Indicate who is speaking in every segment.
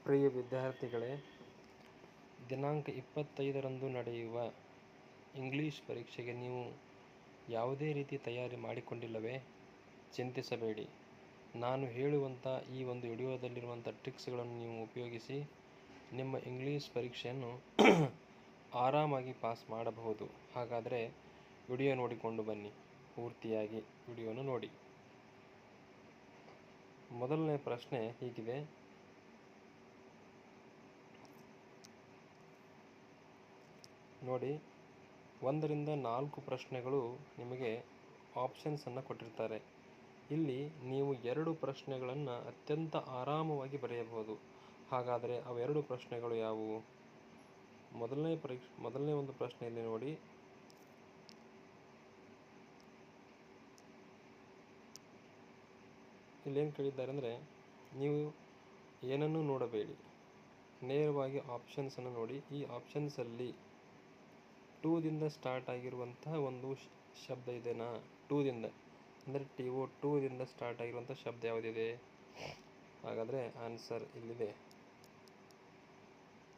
Speaker 1: ಪ್ರಿಯ ವಿದ್ಯಾರ್ಥಿಗಳೇ, ದಿನಾಂಕ 25ರಂದು ನಡೆಯುವ ಇಂಗ್ಲಿಷ್ ಪರೀಕ್ಷೆಗೆ ನೀವು ಯಾವುದೇ ರೀತಿ ತಯಾರಿ ಮಾಡಿಕೊಂಡಿಲ್ಲವೇ? ಚಿಂತಿಸಬೇಡಿ. ನಾನು ಹೇಳುವಂಥ ಈ ಒಂದು ವಿಡಿಯೋದಲ್ಲಿರುವಂಥ ಟ್ರಿಕ್ಸ್ಗಳನ್ನು ನೀವು ಉಪಯೋಗಿಸಿ ನಿಮ್ಮ ಇಂಗ್ಲಿಷ್ ಪರೀಕ್ಷೆಯನ್ನು ಆರಾಮಾಗಿ ಪಾಸ್ ಮಾಡಬಹುದು. ಹಾಗಾದರೆ ವಿಡಿಯೋ ನೋಡಿಕೊಂಡು ಬನ್ನಿ. ಪೂರ್ತಿಯಾಗಿ ವಿಡಿಯೋನ ನೋಡಿ. ಮೊದಲನೇ ಪ್ರಶ್ನೆ ಹೀಗಿದೆ. ನೋಡಿ, 1ರಿಂದ 4 ಪ್ರಶ್ನೆಗಳು ನಿಮಗೆ ಆಪ್ಷನ್ಸನ್ನು ಕೊಟ್ಟಿರ್ತಾರೆ. ಇಲ್ಲಿ ನೀವು 2 ಪ್ರಶ್ನೆಗಳನ್ನು ಅತ್ಯಂತ ಆರಾಮವಾಗಿ ಬರೆಯಬಹುದು. ಹಾಗಾದರೆ ಅವೆರಡು ಪ್ರಶ್ನೆಗಳು ಯಾವುವು? ಮೊದಲನೇ ಒಂದು ಪ್ರಶ್ನೆಯಲ್ಲಿ ನೋಡಿ, ಇಲ್ಲೇನು ಕೇಳಿದ್ದಾರೆ ಅಂದರೆ, ನೀವು ಏನನ್ನೂ ನೋಡಬೇಡಿ, ನೇರವಾಗಿ ಆಪ್ಷನ್ಸನ್ನು ನೋಡಿ. ಈ ಆಪ್ಷನ್ಸಲ್ಲಿ 2ದಿಂದ ಸ್ಟಾರ್ಟ್ ಆಗಿರುವಂತಹ ಒಂದು ಶಬ್ದ ಇದೆನಾ? 2ದಿಂದ ಅಂದರೆ TO2ದಿಂದ ಸ್ಟಾರ್ಟ್ ಆಗಿರುವಂಥ ಶಬ್ದ ಯಾವುದಿದೆ? ಹಾಗಾದರೆ ಆನ್ಸರ್ ಇಲ್ಲಿದೆ,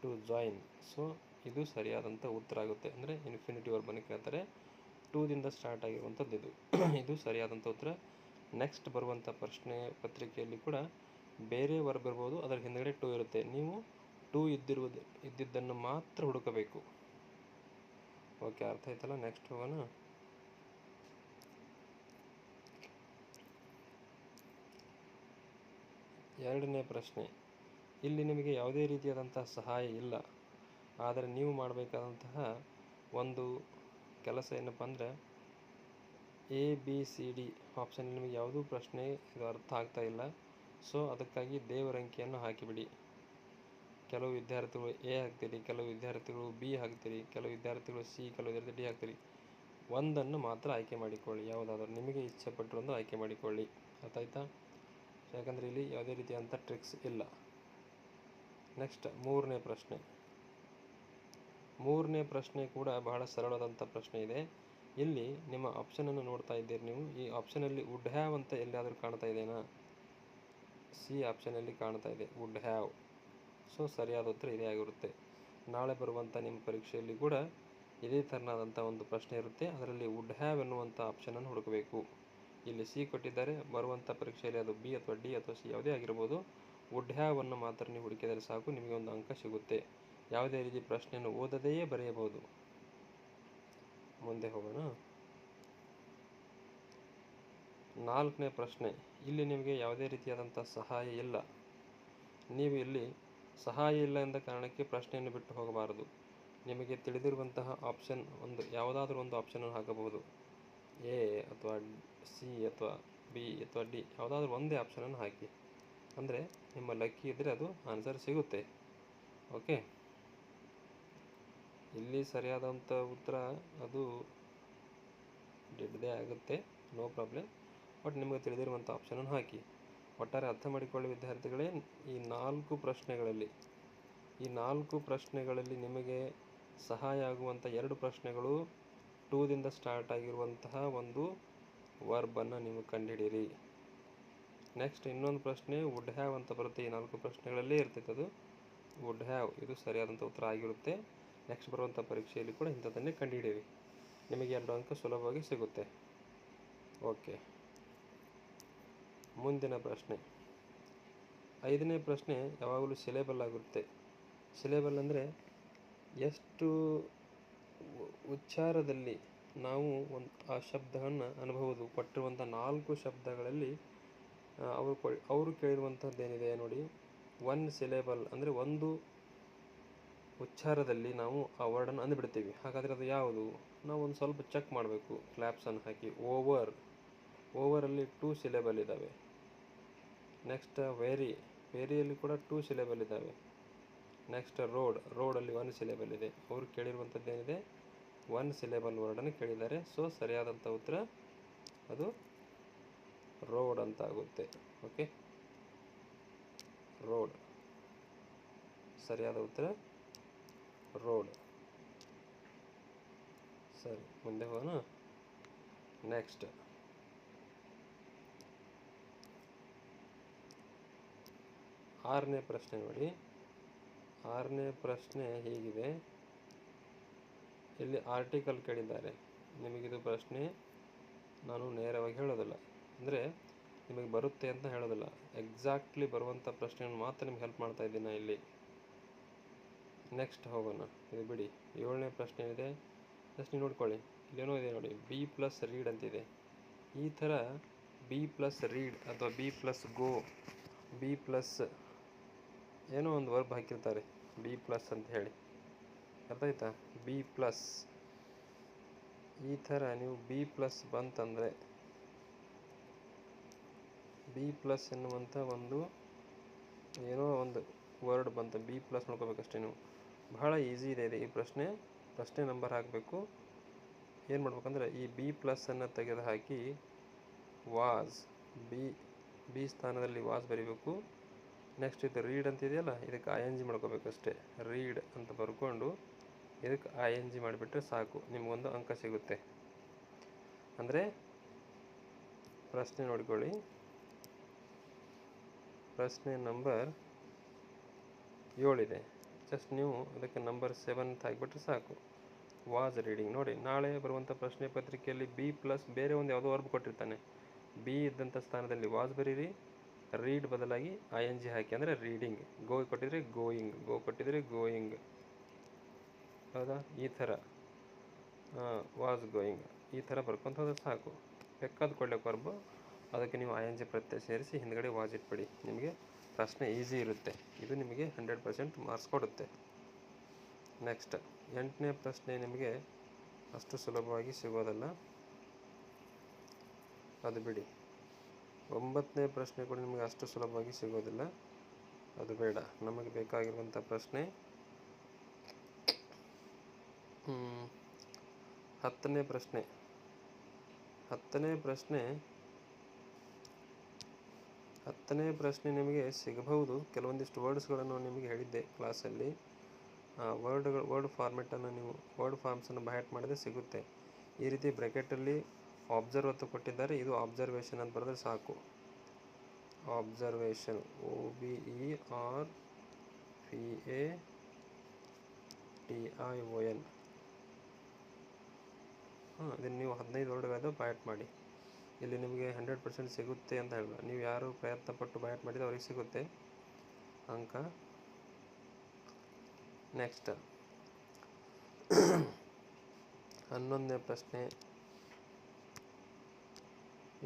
Speaker 1: ಟು ಜಾಯಿನ್. ಸೊ ಇದು ಸರಿಯಾದಂಥ ಉತ್ತರ ಆಗುತ್ತೆ. ಅಂದರೆ ಇನ್ಫಿನಿಟಿವ್ ವರ್ಬನ್ನು ಕೇಳ್ತಾರೆ, 2ದಿಂದ ಸ್ಟಾರ್ಟ್ ಆಗಿರುವಂಥದ್ದು ಇದು. ಇದು ಸರಿಯಾದಂಥ ಉತ್ತರ. ನೆಕ್ಸ್ಟ್ ಬರುವಂಥ ಪ್ರಶ್ನೆ ಪತ್ರಿಕೆಯಲ್ಲಿ ಕೂಡ ಬೇರೆ ವರ್ಬ್ ಇರ್ಬೋದು, ಅದರ ಹಿಂದುಗಡೆ 2 ಇರುತ್ತೆ. ನೀವು 2 ಇದ್ದಿದ್ದನ್ನು ಮಾತ್ರ ಹುಡುಕಬೇಕು. ಓಕೆ, ಅರ್ಥ ಆಯ್ತಲ್ಲ? ನೆಕ್ಸ್ಟ್ ಹೋಗೋಣ. ಎರಡನೇ ಪ್ರಶ್ನೆ. ಇಲ್ಲಿ ನಿಮಗೆ ಯಾವುದೇ ರೀತಿಯಾದಂತಹ ಸಹಾಯ ಇಲ್ಲ. ಆದರೆ ನೀವು ಮಾಡಬೇಕಾದಂತಹ ಒಂದು ಕೆಲಸ ಏನಪ್ಪ ಅಂದರೆ, ABCD ಆಪ್ಷನ್ ನಿಮಗೆ ಯಾವುದೂ ಪ್ರಶ್ನೆ ಇದು ಅರ್ಥ ಆಗ್ತಾ ಇಲ್ಲ. ಸೊ ಅದಕ್ಕಾಗಿ ದೇವರಂಕಿಯನ್ನು ಹಾಕಿಬಿಡಿ. ಕೆಲವು ವಿದ್ಯಾರ್ಥಿಗಳು A ಹಾಕ್ತೀರಿ, ಕೆಲವು ವಿದ್ಯಾರ್ಥಿಗಳು B ಹಾಕ್ತೀರಿ, ಕೆಲವು ವಿದ್ಯಾರ್ಥಿಗಳು C, ಕೆಲವು ವಿದ್ಯಾರ್ಥಿ D ಹಾಕ್ತೀರಿ. ಒಂದನ್ನು ಮಾತ್ರ ಆಯ್ಕೆ ಮಾಡಿಕೊಳ್ಳಿ. ಯಾವುದಾದ್ರೂ ನಿಮಗೆ ಇಚ್ಛೆ ಪಟ್ಟಿರೋದು ಆಯ್ಕೆ ಮಾಡಿಕೊಳ್ಳಿ. ಅರ್ಥ ಆಯ್ತಾ? ಯಾಕಂದರೆ ಇಲ್ಲಿ ಯಾವುದೇ ರೀತಿಯಾದಂಥ ಟ್ರಿಕ್ಸ್ ಇಲ್ಲ. ನೆಕ್ಸ್ಟ್ ಮೂರನೇ ಪ್ರಶ್ನೆ. ಮೂರನೇ ಪ್ರಶ್ನೆ ಕೂಡ ಬಹಳ ಸರಳವಾದಂಥ ಪ್ರಶ್ನೆ ಇದೆ. ಇಲ್ಲಿ ನಿಮ್ಮ ಆಪ್ಷನನ್ನು ನೋಡ್ತಾ ಇದ್ದೀರಿ ನೀವು. ಈ ಆಪ್ಷನಲ್ಲಿ ವುಡ್ ಹ್ಯಾವ್ ಅಂತ ಎಲ್ಲಿಯಾದರೂ ಕಾಣ್ತಾ ಇದೆಯಾ? C ಆಪ್ಷನಲ್ಲಿ ಕಾಣ್ತಾ ಇದೆ, ವುಡ್ ಹ್ಯಾವ್. ಸೊ ಸರಿಯಾದ ಉತ್ತರ ಇದೇ ಆಗಿರುತ್ತೆ. ನಾಳೆ ಬರುವಂಥ ನಿಮ್ಮ ಪರೀಕ್ಷೆಯಲ್ಲಿ ಕೂಡ ಇದೇ ಥರನಾದಂಥ ಒಂದು ಪ್ರಶ್ನೆ ಇರುತ್ತೆ. ಅದರಲ್ಲಿ ವುಡ್ ಹ್ಯಾವ್ ಎನ್ನುವಂಥ ಆಪ್ಷನನ್ನು ಹುಡುಕಬೇಕು. ಇಲ್ಲಿ C ಕೊಟ್ಟಿದ್ದಾರೆ, ಬರುವಂಥ ಪರೀಕ್ಷೆಯಲ್ಲಿ ಅದು B ಅಥವಾ D ಅಥವಾ C ಯಾವುದೇ ಆಗಿರ್ಬೋದು. ವುಡ್ ಹ್ಯಾವ್ ಅನ್ನು ಮಾತ್ರ ನೀವು ಹುಡುಕಿದರೆ ಸಾಕು, ನಿಮಗೆ ಒಂದು ಅಂಕ ಸಿಗುತ್ತೆ. ಯಾವುದೇ ರೀತಿ ಪ್ರಶ್ನೆಯನ್ನು ಓದದೆಯೇ ಬರೆಯಬಹುದು. ಮುಂದೆ ಹೋಗೋಣ. 4ನೇ ಪ್ರಶ್ನೆ. ಇಲ್ಲಿ ನಿಮಗೆ ಯಾವುದೇ ರೀತಿಯಾದಂಥ ಸಹಾಯ ಇಲ್ಲ. ನೀವು ಇಲ್ಲಿ ಸಹಾಯ ಇಲ್ಲ ಎಂದ ಕಾರಣಕ್ಕೆ ಪ್ರಶ್ನೆಯನ್ನು ಬಿಟ್ಟು ಹೋಗಬಾರದು. ನಿಮಗೆ ತಿಳಿದಿರುವಂತಹ ಆಪ್ಷನ್ ಯಾವುದಾದ್ರೂ ಒಂದು ಆಪ್ಷನನ್ನು ಹಾಕಬಹುದು. A ಅಥವಾ C ಅಥವಾ B ಅಥವಾ D ಯಾವುದಾದ್ರೂ ಒಂದೇ ಆಪ್ಷನನ್ನು ಹಾಕಿ. ಅಂದರೆ ನಿಮ್ಮ ಲಕ್ಕಿ ಇದ್ದರೆ ಅದು ಆನ್ಸರ್ ಸಿಗುತ್ತೆ. ಓಕೆ, ಇಲ್ಲಿ ಸರಿಯಾದಂಥ ಉತ್ತರ ಅದು ಡಿಡ್ದೇ ಆಗುತ್ತೆ, ನೋ ಪ್ರಾಬ್ಲಮ್. ಬಟ್ ನಿಮಗೆ ತಿಳಿದಿರುವಂಥ ಆಪ್ಷನನ್ನು ಹಾಕಿ. ಒಟ್ಟಾರೆ ಅರ್ಥ ಮಾಡಿಕೊಳ್ಳಿ ವಿದ್ಯಾರ್ಥಿಗಳೇ, ಈ 4 ಪ್ರಶ್ನೆಗಳಲ್ಲಿ ನಿಮಗೆ ಸಹಾಯ ಆಗುವಂಥ 2 ಪ್ರಶ್ನೆಗಳು 2ದಿಂದ ಸ್ಟಾರ್ಟ್ ಆಗಿರುವಂತಹ ಒಂದು ವರ್ಬನ್ನು ನೀವು ಕಂಡುಹಿಡಿಯಿರಿ. ನೆಕ್ಸ್ಟ್ ಇನ್ನೊಂದು ಪ್ರಶ್ನೆ ವುಡ್ ಹ್ಯಾವ್ ಅಂತ ಬರುತ್ತೆ. ಈ 4 ಪ್ರಶ್ನೆಗಳಲ್ಲೇ ಇರ್ತೈತೆ ಅದು ವುಡ್ ಹ್ಯಾವ್. ಇದು ಸರಿಯಾದಂಥ ಉತ್ತರ ಆಗಿರುತ್ತೆ. ನೆಕ್ಸ್ಟ್ ಬರುವಂಥ ಪರೀಕ್ಷೆಯಲ್ಲಿ ಕೂಡ ಇಂಥದ್ದನ್ನೇ ಕಂಡುಹಿಡಿಯಿರಿ. ನಿಮಗೆ 2 ಅಂಕ ಸುಲಭವಾಗಿ ಸಿಗುತ್ತೆ. ಓಕೆ, ಮುಂದಿನ ಪ್ರಶ್ನೆ. 5ನೇ ಪ್ರಶ್ನೆ ಯಾವಾಗಲೂ ಸಿಲೆಬಲ್ ಆಗಿರುತ್ತೆ. ಸಿಲೆಬಲ್ ಅಂದರೆ ಎಷ್ಟು ಉಚ್ಚಾರದಲ್ಲಿ ನಾವು ಆ ಶಬ್ದವನ್ನು ಅನುಭವದು. ಕೊಟ್ಟಿರುವಂಥ 4 ಶಬ್ದಗಳಲ್ಲಿ ಅವರು ಕೇಳಿರುವಂಥದ್ದೇನಿದೆ ನೋಡಿ, 1 ಸಿಲೆಬಲ್ ಅಂದರೆ ಒಂದು ಉಚ್ಚಾರದಲ್ಲಿ ನಾವು ಆ ವರ್ಡನ್ನು ಅಂದುಬಿಡ್ತೀವಿ. ಹಾಗಾದರೆ ಅದು ಯಾವುದು? ನಾವು ಒಂದು ಸ್ವಲ್ಪ ಚೆಕ್ ಮಾಡಬೇಕು ಕ್ಲಾಪ್ಸನ್ನು ಹಾಕಿ. ಓವರಲ್ಲಿ 2 ಸಿಲೆಬಲ್ ಇದ್ದಾವೆ. ನೆಕ್ಸ್ಟ್ ವೆರಿಯಲ್ಲಿ ಕೂಡ 2 ಸಿಲೆಬಲ್ ಇದ್ದಾವೆ. ನೆಕ್ಸ್ಟ್ ರೋಡಲ್ಲಿ 1 ಸಿಲೆಬಲ್ ಇದೆ. ಅವರು ಕೇಳಿರುವಂಥದ್ದೇನಿದೆ? 1 ಸಿಲೆಬಲ್ ವರ್ಡನ್ನು ಕೇಳಿದ್ದಾರೆ. ಸೊ ಸರಿಯಾದಂಥ ಉತ್ತರ ಅದು ರೋಡ್ ಅಂತ ಆಗುತ್ತೆ. ಓಕೆ, ರೋಡ್ ಸರಿಯಾದ ಉತ್ತರ ರೋಡ್. ಸರಿ, ಮುಂದೆ ಹೋಗೋಣ. ನೆಕ್ಸ್ಟ್ 6ನೇ ಪ್ರಶ್ನೆ ನೋಡಿ. 6ನೇ ಪ್ರಶ್ನೆ ಹೀಗಿದೆ. ಇಲ್ಲಿ ಆರ್ಟಿಕಲ್ ಕೇಳಿದ್ದಾರೆ. ನಿಮಗಿದು ಪ್ರಶ್ನೆ ನಾನು ನೇರವಾಗಿ ಹೇಳೋದಿಲ್ಲ, ಅಂದರೆ ನಿಮಗೆ ಬರುತ್ತೆ ಅಂತ ಹೇಳೋದಿಲ್ಲ. ಎಕ್ಸಾಕ್ಟ್ಲಿ ಬರುವಂಥ ಪ್ರಶ್ನೆಯನ್ನು ಮಾತ್ರ ನಿಮ್ಗೆ ಹೆಲ್ಪ್ ಮಾಡ್ತಾ ಇದ್ದೀನಿ ಇಲ್ಲಿ. ನೆಕ್ಸ್ಟ್ ಹೋಗೋಣ, ಇದು ಬಿಡಿ. 7ನೇ ಪ್ರಶ್ನೆ ಇದೆ, ಜಸ್ಟ್ ನೀವು ನೋಡ್ಕೊಳ್ಳಿ. ಇಲ್ಲೇನೋ ಇದೆ ನೋಡಿ, ಬಿ ಪ್ಲಸ್ ರೀಡ್ ಅಂತಿದೆ. ಈ ಥರ ಬಿ ಪ್ಲಸ್ ರೀಡ್ ಅಥವಾ ಬಿ ಪ್ಲಸ್ ಗೋ, ಬಿ ಪ್ಲಸ್ ಏನೋ ಒಂದು ವರ್ಬ್ ಹಾಕಿರ್ತಾರೆ, ಬಿ ಪ್ಲಸ್ ಅಂತ ಹೇಳಿ, ಅರ್ಥ ಆಯ್ತಾ? ಬಿ ಪ್ಲಸ್ ಈ ಥರ ನೀವು ಬಿ ಪ್ಲಸ್ ಬಂತಂದರೆ, ಬಿ ಪ್ಲಸ್ ಎನ್ನುವಂಥ ಒಂದು ಏನೋ ಒಂದು ವರ್ಡ್ ಬಂತು, ಬಿ ಪ್ಲಸ್ ನೋಡ್ಕೋಬೇಕಷ್ಟೇ ನೀವು. ಬಹಳ ಈಸಿ ಇದೆ ಈ ಪ್ರಶ್ನೆ ನಂಬರ್ ಹಾಕಬೇಕು. ಏನು ಮಾಡ್ಬೇಕಂದ್ರೆ ಈ ಬಿ ಪ್ಲಸ್ಸನ್ನು ತೆಗೆದು ಹಾಕಿ ವಾಸ್, ಬಿ ಸ್ಥಾನದಲ್ಲಿ ವಾಸ್ ಬರೀಬೇಕು. ನೆಕ್ಸ್ಟ್ ಇದು ರೀಡ್ ಅಂತಿದೆಯಲ್ಲ, ಇದಕ್ಕೆ ING ಮಾಡ್ಕೋಬೇಕಷ್ಟೇ. ರೀಡ್ ಅಂತ ಬರ್ಕೊಂಡು ಇದಕ್ಕೆ ING ಮಾಡಿಬಿಟ್ರೆ ಸಾಕು, ನಿಮಗೊಂದು ಅಂಕ ಸಿಗುತ್ತೆ. ಅಂದರೆ ಪ್ರಶ್ನೆ ನೋಡ್ಕೊಳ್ಳಿ, ಪ್ರಶ್ನೆ ನಂಬರ್ 7 ಇದೆ. ಜಸ್ಟ್ ನೀವು ಅದಕ್ಕೆ ನಂಬರ್ 7 ಹಾಕಿಬಿಟ್ರೆ ಸಾಕು. Was reading. ನೋಡಿ, ನಾಳೆ ಬರುವಂಥ ಪ್ರಶ್ನೆ ಪತ್ರಿಕೆಯಲ್ಲಿ ಬಿ ಪ್ಲಸ್ ಬೇರೆ ಒಂದು ಯಾವುದೋ ವರ್ಬ್ ಕೊಟ್ಟಿರ್ತಾನೆ, ಬಿ ಇದ್ದಂಥ ಸ್ಥಾನದಲ್ಲಿ ವಾಸ್ ಬರೀರಿ, ರೀಡ್ ಬದಲಾಗಿ ING ಹಾಕಿ, ಅಂದರೆ ರೀಡಿಂಗ್. ಗೋ ಕೊಟ್ಟಿದ್ರೆ ಗೋಯಿಂಗ್, ಗೋ ಕೊಟ್ಟಿದ್ರೆ ಗೋಯಿಂಗ್, ಹೌದಾ? ಈ ಥರ ವಾಸ್ ಗೋಯಿಂಗ್, ಈ ಥರ ಬರ್ಕೊಂತ ಹೋದ್ರೆ ಸಾಕು. ಬೇಕಾದ ಕೊಡ್ಲಿಕ್ಕೆ ವರ್ಬು, ಅದಕ್ಕೆ ನೀವು ING ಪ್ರತ್ಯಯ ಸೇರಿಸಿ ಹಿಂದ್ಗಡೆ ವಾಸ್ ಇಟ್ಬಿಡಿ. ನಿಮಗೆ ಪ್ರಶ್ನೆ ಈಸಿ ಇರುತ್ತೆ. ಇದು ನಿಮಗೆ 100% ಮಾರ್ಕ್ಸ್ ಕೊಡುತ್ತೆ. ನೆಕ್ಸ್ಟ್ 8ನೇ ಪ್ರಶ್ನೆ ನಿಮಗೆ ಅಷ್ಟು ಸುಲಭವಾಗಿ ಸಿಗೋದಲ್ಲ, ಅದು ಬಿಡಿ. 9ನೇ ಪ್ರಶ್ನೆ ಕೂಡ ನಿಮಗೆ ಅಷ್ಟು ಸುಲಭವಾಗಿ ಸಿಗೋದಿಲ್ಲ, ಅದು ಬೇಡ. ನಮಗೆ ಬೇಕಾಗಿರುವಂಥ ಪ್ರಶ್ನೆ 10ನೇ ಪ್ರಶ್ನೆ. 10ನೇ ಪ್ರಶ್ನೆ ನಿಮಗೆ ಸಿಗಬಹುದು. ಕೆಲವೊಂದಿಷ್ಟು ವರ್ಡ್ಸ್ಗಳನ್ನು ನಿಮಗೆ ಹೇಳಿದ್ದೆ ಕ್ಲಾಸಲ್ಲಿ. ವರ್ಡ್ ಫಾರ್ಮೆಟನ್ನು ನೀವು ವರ್ಡ್ ಫಾರ್ಮ್ಸನ್ನು ಬೈಹ್ಯಾಟ್ ಮಾಡಿದ್ರೆ ಸಿಗುತ್ತೆ. ಈ ರೀತಿ ಬ್ರ್ಯಾಕೆಟಲ್ಲಿ ಅಬ್ಸರ್ವ್ ಅಂತ ಕೊಟ್ಟಿದ್ದಾರೆ, ಇದು ಅಬ್ಸರ್ವೇಷನ್ ಅಂತ ಬರೆದ್ರೆ ಸಾಕು. Observation, OBERVATION. ಇದನ್ನು ನೀವು 15 ವರ್ಡ್ಗಳದ್ದು ಬೈಹ್ಯಾಟ್ ಮಾಡಿ. ಇಲ್ಲಿ ನಿಮಗೆ 100% ಸಿಗುತ್ತೆ ಅಂತ ಹೇಳಲ್ಲ, ನೀವು ಯಾರು ಪ್ರಯತ್ನಪಟ್ಟು ಬೈಹ್ಯಾಟ್ ಮಾಡಿದ್ರೆ ಅವ್ರಿಗೆ ಸಿಗುತ್ತೆ ಅಂಕ. ನೆಕ್ಸ್ಟ್ 11ನೇ ಪ್ರಶ್ನೆ.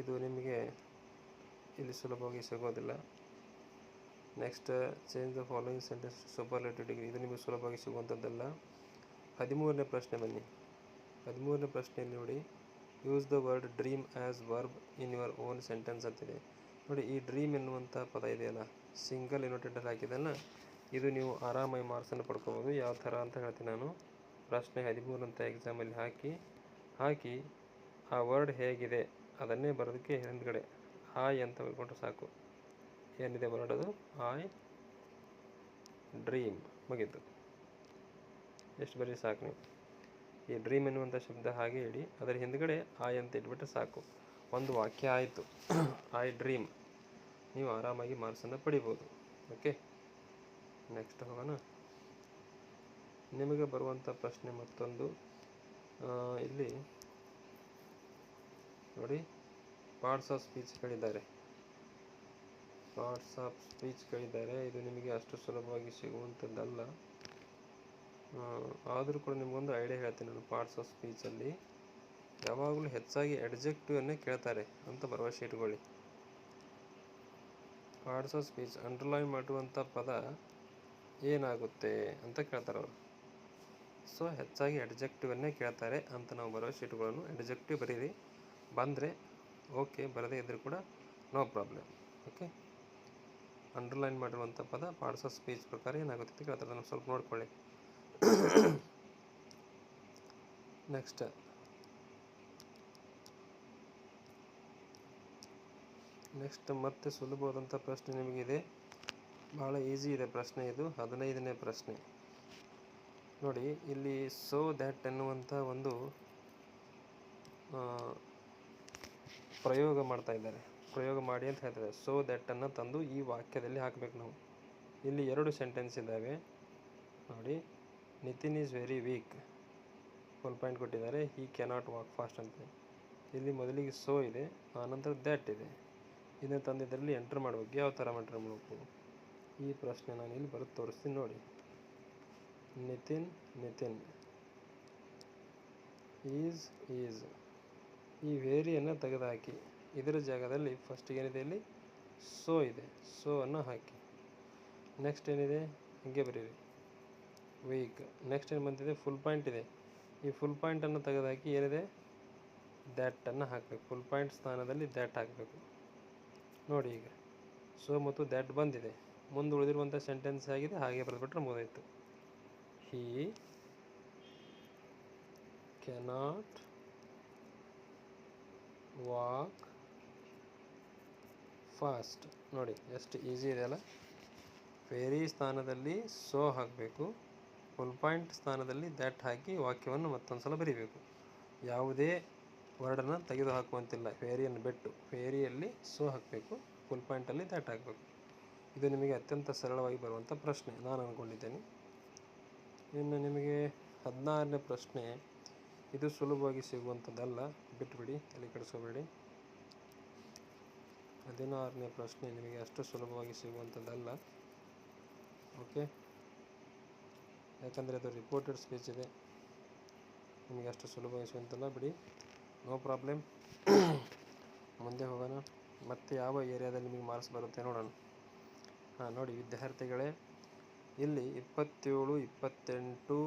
Speaker 1: ಇದು ನಿಮಗೆ ಇಲ್ಲಿ ಸುಲಭವಾಗಿ ಸಿಗೋದಿಲ್ಲ. Next change the following sentence superlative degree, ಇದು ನಿಮಗೆ ಸುಲಭವಾಗಿ ಸಿಗುವಂಥದ್ದಲ್ಲ. 13ನೇ ಪ್ರಶ್ನೆ ಬನ್ನಿ. 13ನೇ ಪ್ರಶ್ನೆಯಲ್ಲಿ ನೋಡಿ, use the word dream as verb in your own sentence ಅಂತಿದೆ. ನೋಡಿ, ಈ ಡ್ರೀಮ್ ಎನ್ನುವಂಥ ಪದ ಇದೆಯಲ್ಲ, ಸಿಂಗಲ್ ಇನ್ವರ್ಟೆಡ್ ಹಾಕಿದಲ್ಲ, ಇದು ನೀವು ಆರಾಮಾಗಿ ಮಾರ್ಕ್ಸನ್ನು ಪಡ್ಕೋಬೋದು. ಯಾವ ಥರ ಅಂತ ಹೇಳ್ತೀನಿ ನಾನು. ಪ್ರಶ್ನೆ 13 ಅಂತ ಎಕ್ಸಾಮಲ್ಲಿ ಹಾಕಿ ಆ ವರ್ಡ್ ಹೇಗಿದೆ ಅದನ್ನೇ ಬರೋದಕ್ಕೆ ಹಿಂದ್ಗಡೆ ಐ ಅಂತ ಬರ್ಕೊಂಡ್ರೆ ಸಾಕು. ಏನಿದೆ ವರ್ಡ್ ಅದು? ಐ ಡ್ರೀಮ್, ಮುಗೀತು. ಎಷ್ಟು ಬರೀ ಸಾಕು ನೀವು. ಈ ಡ್ರೀಮ್ ಎನ್ನುವಂಥ ಶಬ್ದ ಹಾಗೆ ಇಡಿ, ಅದರ ಹಿಂದ್ಗಡೆ ಐ ಅಂತ ಇಟ್ಬಿಟ್ರೆ ಸಾಕು, ಒಂದು ವಾಕ್ಯ ಆಯಿತು. I dream. ನೀವು ಆರಾಮಾಗಿ ಮಾರ್ಕ್ಸನ್ನು ಪಡಿಬೋದು. ಓಕೆ, ನೆಕ್ಸ್ಟ್ ಹೋಗೋಣ. ನಿಮಗೆ ಬರುವಂಥ ಪ್ರಶ್ನೆ ಮತ್ತೊಂದು, ಇಲ್ಲಿ ನೋಡಿ, ಪಾರ್ಟ್ಸ್ ಆಫ್ ಸ್ಪೀಚ್ ಕೇಳಿದ್ದಾರೆ. ಇದು ನಿಮಗೆ ಅಷ್ಟು ಸುಲಭವಾಗಿ ಸಿಗುವಂಥದ್ದಲ್ಲ. ಆದರೂ ಕೂಡ ನಿಮಗೊಂದು ಐಡಿಯಾ ಹೇಳ್ತೀನಿ ನಾನು. ಪಾರ್ಟ್ಸ್ ಆಫ್ ಸ್ಪೀಚಲ್ಲಿ ಯಾವಾಗಲೂ ಹೆಚ್ಚಾಗಿ ಅಡ್ಜೆಕ್ಟಿವನ್ನೇ ಕೇಳ್ತಾರೆ ಅಂತ ಭರವಸೆ ಇಟ್ಕೊಳ್ಳಿ. ಪಾರ್ಟ್ಸ್ ಆಫ್ ಸ್ಪೀಚ್ ಅಂಡರ್ಲೈನ್ ಮಾಡುವಂಥ ಪದ ಏನಾಗುತ್ತೆ ಅಂತ ಕೇಳ್ತಾರೆ ಅವರು. ಸೊ ಹೆಚ್ಚಾಗಿ ಅಡ್ಜೆಕ್ಟಿವನ್ನೇ ಕೇಳ್ತಾರೆ ಅಂತ ನಾವು ಭರವಸೆ ಇಟ್ಕೊಳ್ಳೋಣ. ಅಡ್ಜೆಕ್ಟಿವ್ ಬರೀರಿ, ಬಂದರೆ ಓಕೆ, ಬರದೇ ಇದ್ದರೂ ಕೂಡ ನೋ ಪ್ರಾಬ್ಲಮ್. ಓಕೆ, ಅಂಡರ್ಲೈನ್ ಮಾಡಿರುವಂಥ ಪದ ಪಾರ್ಟ್ಸ್ ಆಫ್ ಸ್ಪೀಚ್ ಪ್ರಕಾರ ಏನಾಗುತ್ತೆ ಅಂತ ಕೇಳ್ತಾರೆ. ನಾವು ಸ್ವಲ್ಪ ನೋಡ್ಕೊಳ್ಳಿ. ನೆಕ್ಸ್ಟ್ ಮತ್ತೆ ಸುಲಭವಾದಂಥ ಪ್ರಶ್ನೆ ನಿಮಗಿದೆ, ಭಾಳ ಈಸಿ ಇದೆ ಪ್ರಶ್ನೆ ಇದು. 15ನೇ ಪ್ರಶ್ನೆ ನೋಡಿ, ಇಲ್ಲಿ ಸೋ ದ್ಯಾಟ್ ಎನ್ನುವಂಥ ಒಂದು ಪ್ರಯೋಗ ಮಾಡ್ತಾ ಇದ್ದಾರೆ. ಪ್ರಯೋಗ ಮಾಡಿ ಅಂತ ಹೇಳ್ತಾರೆ. ಸೋ ದ್ಯಾಟನ್ನು ತಂದು ಈ ವಾಕ್ಯದಲ್ಲಿ ಹಾಕಬೇಕು ನಾವು. ಇಲ್ಲಿ 2 ಸೆಂಟೆನ್ಸ್ ಇದ್ದಾವೆ. ನೋಡಿ, Nitin is very weak, full point ಕೊಟ್ಟಿದ್ದಾರೆ. ಹಿ ಕ್ಯಾನಾಟ್ ವಾಕ್ ಫಾಸ್ಟ್ ಅಂತ. ಇಲ್ಲಿ ಮೊದಲಿಗೆ ಸೋ ಇದೆ, ಆನಂತರ ದ್ಯಾಟ್ ಇದೆ. ಇದನ್ನು ತಂದು ಇದರಲ್ಲಿ ಎಂಟರ್ ಮಾಡಬೇಕು. ಯಾವ ಥರ ಎಂಟರ್ ಮಾಡಬೇಕು ಈ ಪ್ರಶ್ನೆ ನಾನು ಇಲ್ಲಿ ಬರೆದು ತೋರಿಸ್ತೀನಿ ನೋಡಿ. ನಿತಿನ್ ಈಸ್ ಈ ವೇರಿಯನ್ನು ತೆಗೆದುಹಾಕಿ ಇದರ ಜಾಗದಲ್ಲಿ ಫಸ್ಟ್ ಏನಿದೆ, ಇಲ್ಲಿ ಸೋ ಇದೆ, ಸೋ ಅನ್ನು ಹಾಕಿ. ನೆಕ್ಸ್ಟ್ ಏನಿದೆ ಹೀಗೆ ಬರೀರಿ, ವೀಕ್. ನೆಕ್ಸ್ಟ್ ಏನು ಬಂದಿದೆ, ಫುಲ್ ಪಾಯಿಂಟ್ ಇದೆ. ಈ ಫುಲ್ ಪಾಯಿಂಟನ್ನು ತೆಗೆದುಹಾಕಿ ಏನಿದೆ, ದ್ಯಾಟನ್ನು ಹಾಕಬೇಕು. ಫುಲ್ ಪಾಯಿಂಟ್ ಸ್ಥಾನದಲ್ಲಿ ದ್ಯಾಟ್ ಹಾಕಬೇಕು ನೋಡಿ. ಈಗ ಸೋ ಮತ್ತು ದ್ಯಾಟ್ ಬಂದಿದೆ. ಮುಂದೆ ಉಳಿದಿರುವಂಥ ಸೆಂಟೆನ್ಸ್ ಆಗಿದೆ, ಹಾಗೆ ಬರೆದ್ಬಿಟ್ರೆ ಮುಗಿದಾಯಿತು. ಹಿ ಕ್ಯಾನಾಟ್ ವಾಕ್ ಫಾಸ್ಟ್. ನೋಡಿ ಎಷ್ಟು ಈಸಿ ಇದೆ ಅಲ್ಲ. ವೆರಿ ಸ್ಥಾನದಲ್ಲಿ ಸೋ ಹಾಕಬೇಕು, ಫುಲ್ ಪಾಯಿಂಟ್ ಸ್ಥಾನದಲ್ಲಿ ದ್ಯಾಟ್ ಹಾಕಿ ವಾಕ್ಯವನ್ನು ಮತ್ತೊಂದು ಸಲ ಬರೀಬೇಕು. ಯಾವುದೇ ವರ್ಡನ್ನು ತೆಗೆದು ಹಾಕುವಂತಿಲ್ಲ, ವೇರಿಯನ್ನು ಬಿಟ್ಟು. ವೇರಿಯಲ್ಲಿ ಸೋ ಹಾಕಬೇಕು, ಫುಲ್ ಪಾಯಿಂಟಲ್ಲಿ ದ್ಯಾಟ್ ಹಾಕಬೇಕು. ಇದು ನಿಮಗೆ ಅತ್ಯಂತ ಸರಳವಾಗಿ ಬರುವಂಥ ಪ್ರಶ್ನೆ ನಾನು ಅಂದ್ಕೊಂಡಿದ್ದೇನೆ. ಇನ್ನು ನಿಮಗೆ 16ನೇ ಪ್ರಶ್ನೆ, ಇದು ಸುಲಭವಾಗಿ ಸಿಗುವಂಥದ್ದಲ್ಲ, ಬಿಟ್ಟುಬಿಡಿ, ತಲೆ ಕೆಡಿಸ್ಕೋಬೇಡಿ. 16ನೇ ಪ್ರಶ್ನೆ ನಿಮಗೆ ಅಷ್ಟು ಸುಲಭವಾಗಿ ಸಿಗುವಂಥದ್ದಲ್ಲ. ಓಕೆ, ಯಾಕಂದರೆ ಅದು ರಿಪೋರ್ಟೆಡ್ ಸ್ಪೀಚ್ ಇದೆ, ನಿಮಗೆ ಅಷ್ಟು ಸುಲಭವಾಗಿ ಸಿಗುವಂತಲ್ಲ, ಬಿಡಿ, ನೋ ಪ್ರಾಬ್ಲಮ್. ಮುಂದೆ ಹೋಗೋಣ. ಮತ್ತೆ ಯಾವ ಏರಿಯಾದಲ್ಲಿ ನಿಮಗೆ ಮಾರ್ಕ್ಸ್ ಬರುತ್ತೆ ನೋಡೋಣ. ನೋಡಿ ವಿದ್ಯಾರ್ಥಿಗಳೇ, ಇಲ್ಲಿ 27, 28,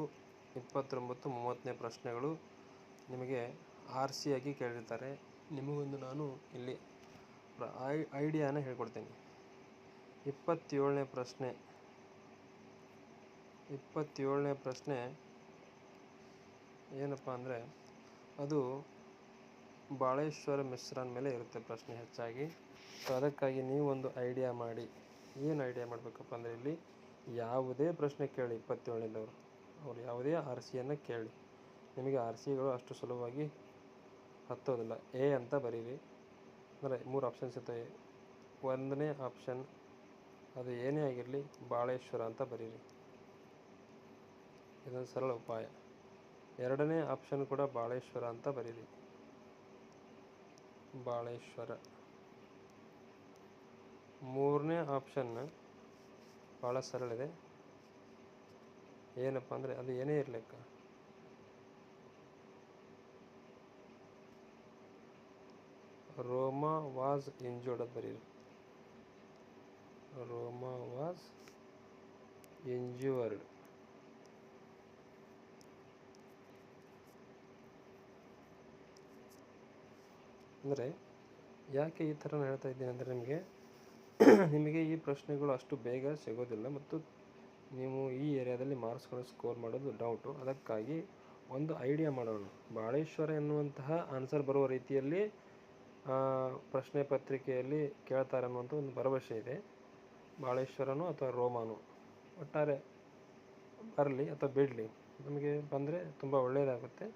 Speaker 1: 29, 30ನೇ ಪ್ರಶ್ನೆಗಳು ನಿಮಗೆ RC ಆಗಿ ಕೇಳಿರ್ತಾರೆ. ನಿಮಗೊಂದು ನಾನು ಇಲ್ಲಿ ಐಡಿಯಾನ ಹೇಳ್ಕೊಡ್ತೀನಿ. 27ನೇ ಪ್ರಶ್ನೆ ಏನಪ್ಪ ಅಂದರೆ, ಅದು ಬಾಳೇಶ್ವರ ಮಿಶ್ರನ ಮೇಲೆ ಇರುತ್ತೆ ಪ್ರಶ್ನೆ ಹೆಚ್ಚಾಗಿ. ಸೊ ಅದಕ್ಕಾಗಿ ನೀವು ಒಂದು ಐಡಿಯಾ ಮಾಡಿ. ಏನು ಐಡಿಯಾ ಮಾಡಬೇಕಪ್ಪ ಅಂದರೆ, ಇಲ್ಲಿ ಯಾವುದೇ ಪ್ರಶ್ನೆ ಕೇಳಿ 27ನೇದವರು, ಅವ್ರು ಯಾವುದೇ RCಯನ್ನು ಕೇಳಿ, ನಿಮಗೆ RCಗಳು ಅಷ್ಟು ಸುಲಭವಾಗಿ ಹತ್ತೋದಿಲ್ಲ. ಎ ಅಂತ ಬರೀರಿ, ಅಂದರೆ 3 ಆಪ್ಷನ್ಸ್ ಇರ್ತವೆ. 1ನೇ ಆಪ್ಷನ್ ಅದು ಏನೇ ಆಗಿರಲಿ ಬಾಳೇಶ್ವರ ಅಂತ ಬರೀರಿ, ಇದೊಂದು ಸರಳ ಉಪಾಯ. 2ನೇ ಆಪ್ಷನ್ ಕೂಡ ಬಾಳೇಶ್ವರ ಅಂತ ಬರೀರಿ, ಬಾಳೇಶ್ವರ. 3ನೇ ಆಪ್ಷನ್ ಭಾಳ ಸರಳ ಇದೆ, ಏನಪ್ಪ ಅಂದರೆ ಅದು ಏನೇ ಇರಲಿಕ್ಕ, ರೋಮಾ ವಾಸ್ ಇಂಜೂರ್ಡ್ ಅಂತ ಬರೀರಿ, ರೋಮಾ ವಾಸ್ ಇಂಜೂರ್ಡ್. ಅಂದರೆ ಯಾಕೆ ಈ ಥರ ನಾನು ಹೇಳ್ತಾ ಇದ್ದೀನಿ ಅಂದರೆ, ನಿಮಗೆ ಈ ಪ್ರಶ್ನೆಗಳು ಅಷ್ಟು ಬೇಗ ಸಿಗೋದಿಲ್ಲ ಮತ್ತು ನೀವು ಈ ಏರಿಯಾದಲ್ಲಿ ಮಾರ್ಕ್ಸ್ಗಳು ಸ್ಕೋರ್ ಮಾಡೋದು ಡೌಟು. ಅದಕ್ಕಾಗಿ ಒಂದು ಐಡಿಯಾ ಮಾಡೋಣ. ಬಾಳೇಶ್ವರ ಎನ್ನುವಂತಹ ಆನ್ಸರ್ ಬರುವ ರೀತಿಯಲ್ಲಿ ಪ್ರಶ್ನೆ ಪತ್ರಿಕೆಯಲ್ಲಿ ಕೇಳ್ತಾರೆ ಅನ್ನುವಂಥ ಒಂದು ಭರವಸೆ ಇದೆ. ಬಾಳೇಶ್ವರನೋ ಅಥವಾ ರೋಮಾನೋ ಒಟ್ಟಾರೆ ಬರಲಿ ಅಥವಾ ಬಿಡಲಿ, ನಮಗೆ ಬಂದರೆ ತುಂಬ ಒಳ್ಳೆಯದಾಗುತ್ತೆ.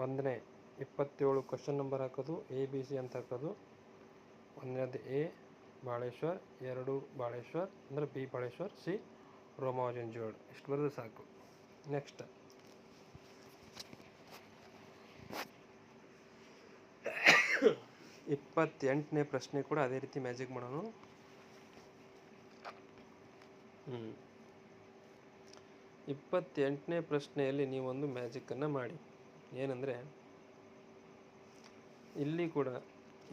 Speaker 1: 1ನೇ 27 ಕ್ವಶನ್ ನಂಬರ್ ಹಾಕೋದು, ABC ಅಂತ ಹಾಕೋದು. 1ನೇದು ಎ ಬಾಳೇಶ್ವರ್, 2 ಬಾಳೇಶ್ವರ್ ಅಂದರೆ B Baleshwar, C ರೋಮಾ was injured. ಇಷ್ಟು ಬರೆದು ಸಾಕು. ನೆಕ್ಸ್ಟ್ 28ನೇ ಪ್ರಶ್ನೆ ಕೂಡ ಅದೇ ರೀತಿ ಮ್ಯಾಜಿಕ್ ಮಾಡೋಣ. 28ನೇ ಪ್ರಶ್ನೆಯಲ್ಲಿ ನೀವೊಂದು ಮ್ಯಾಜಿಕ್ಕನ್ನು ಮಾಡಿ. ಏನಂದರೆ, ಇಲ್ಲಿ ಕೂಡ